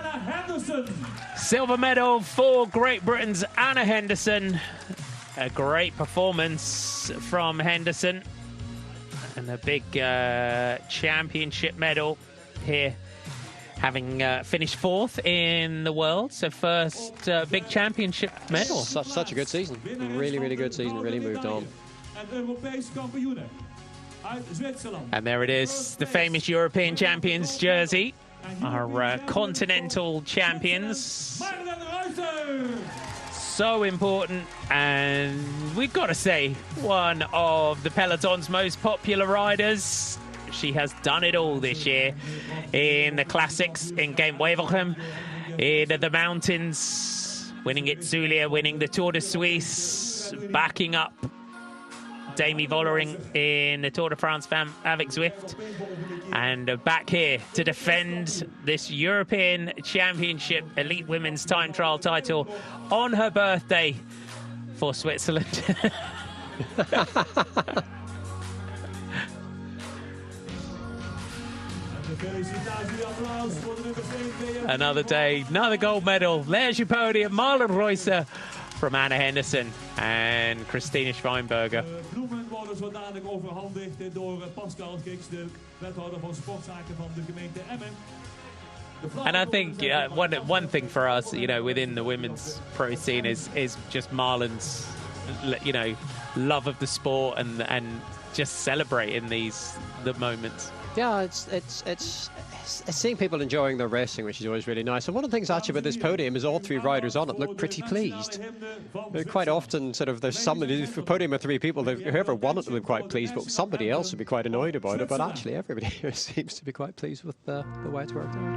Silver medal for Great Britain's Anna Henderson. A great performance from Henderson, and a big championship medal here, having finished 4th in the world, so first big championship medal. Such a good season, really good season, really moved on. And there it is, the famous European champions jersey, our continental champions. So important, and we've got to say, one of the peloton's most popular riders. She has done it all this year in the classics, in Gent-Wevelgem, in the mountains, winning at Zulia, winning the Tour de Suisse, backing up Demi Vollering in the Tour de France avec Zwift, and back here to defend this European Championship Elite Women's Time Trial title on her birthday for Switzerland. Another day, another gold medal. There's your podium. Marlen Reusser from Anna Henderson and Christina Schweinberger. Bloemen worden zo dadelijk overhandigd door Pascal Kiks, de wethouder van sportzaken van de gemeente Emmen. And I think one thing for us, within the women's pro scene is just Marlen's, love of the sport and just celebrating the moments. Yeah, it's seeing people enjoying their racing, which is always really nice. And one of the things actually about this podium is all 3 riders on it look pretty pleased. Quite often, there's somebody, if a podium of 3 people, whoever won it will be quite pleased, but somebody else would be quite annoyed about it. But actually, everybody here seems to be quite pleased with the way it's worked out.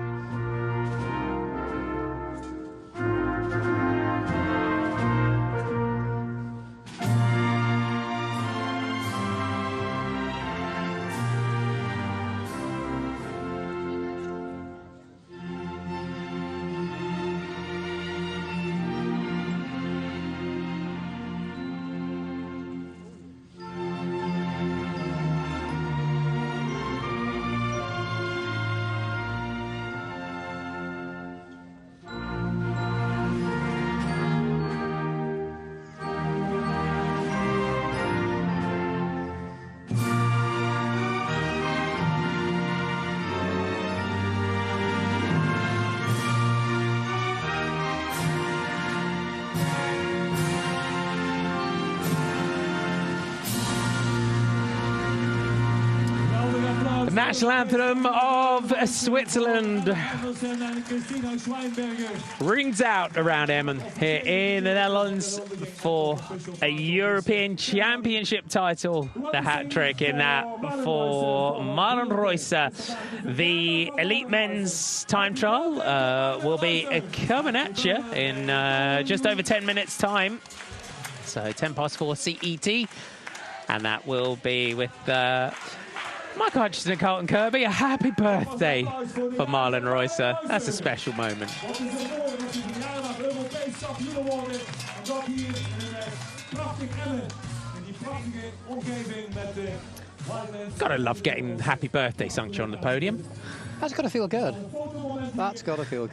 National anthem of of Switzerland rings out around Emmen here in the Netherlands for a European Championship title. The hat-trick in that for Marlon Reusser. The elite men's time trial will be coming at you in just over 10 minutes' time. So 10 past 4 CET. And that will be with Michael Hutchinson and Carlton Kirby. A happy birthday for Marlon Reusser. That's a special moment. Gotta love getting happy birthday sung on the podium. That's got to feel good. That's got to feel good.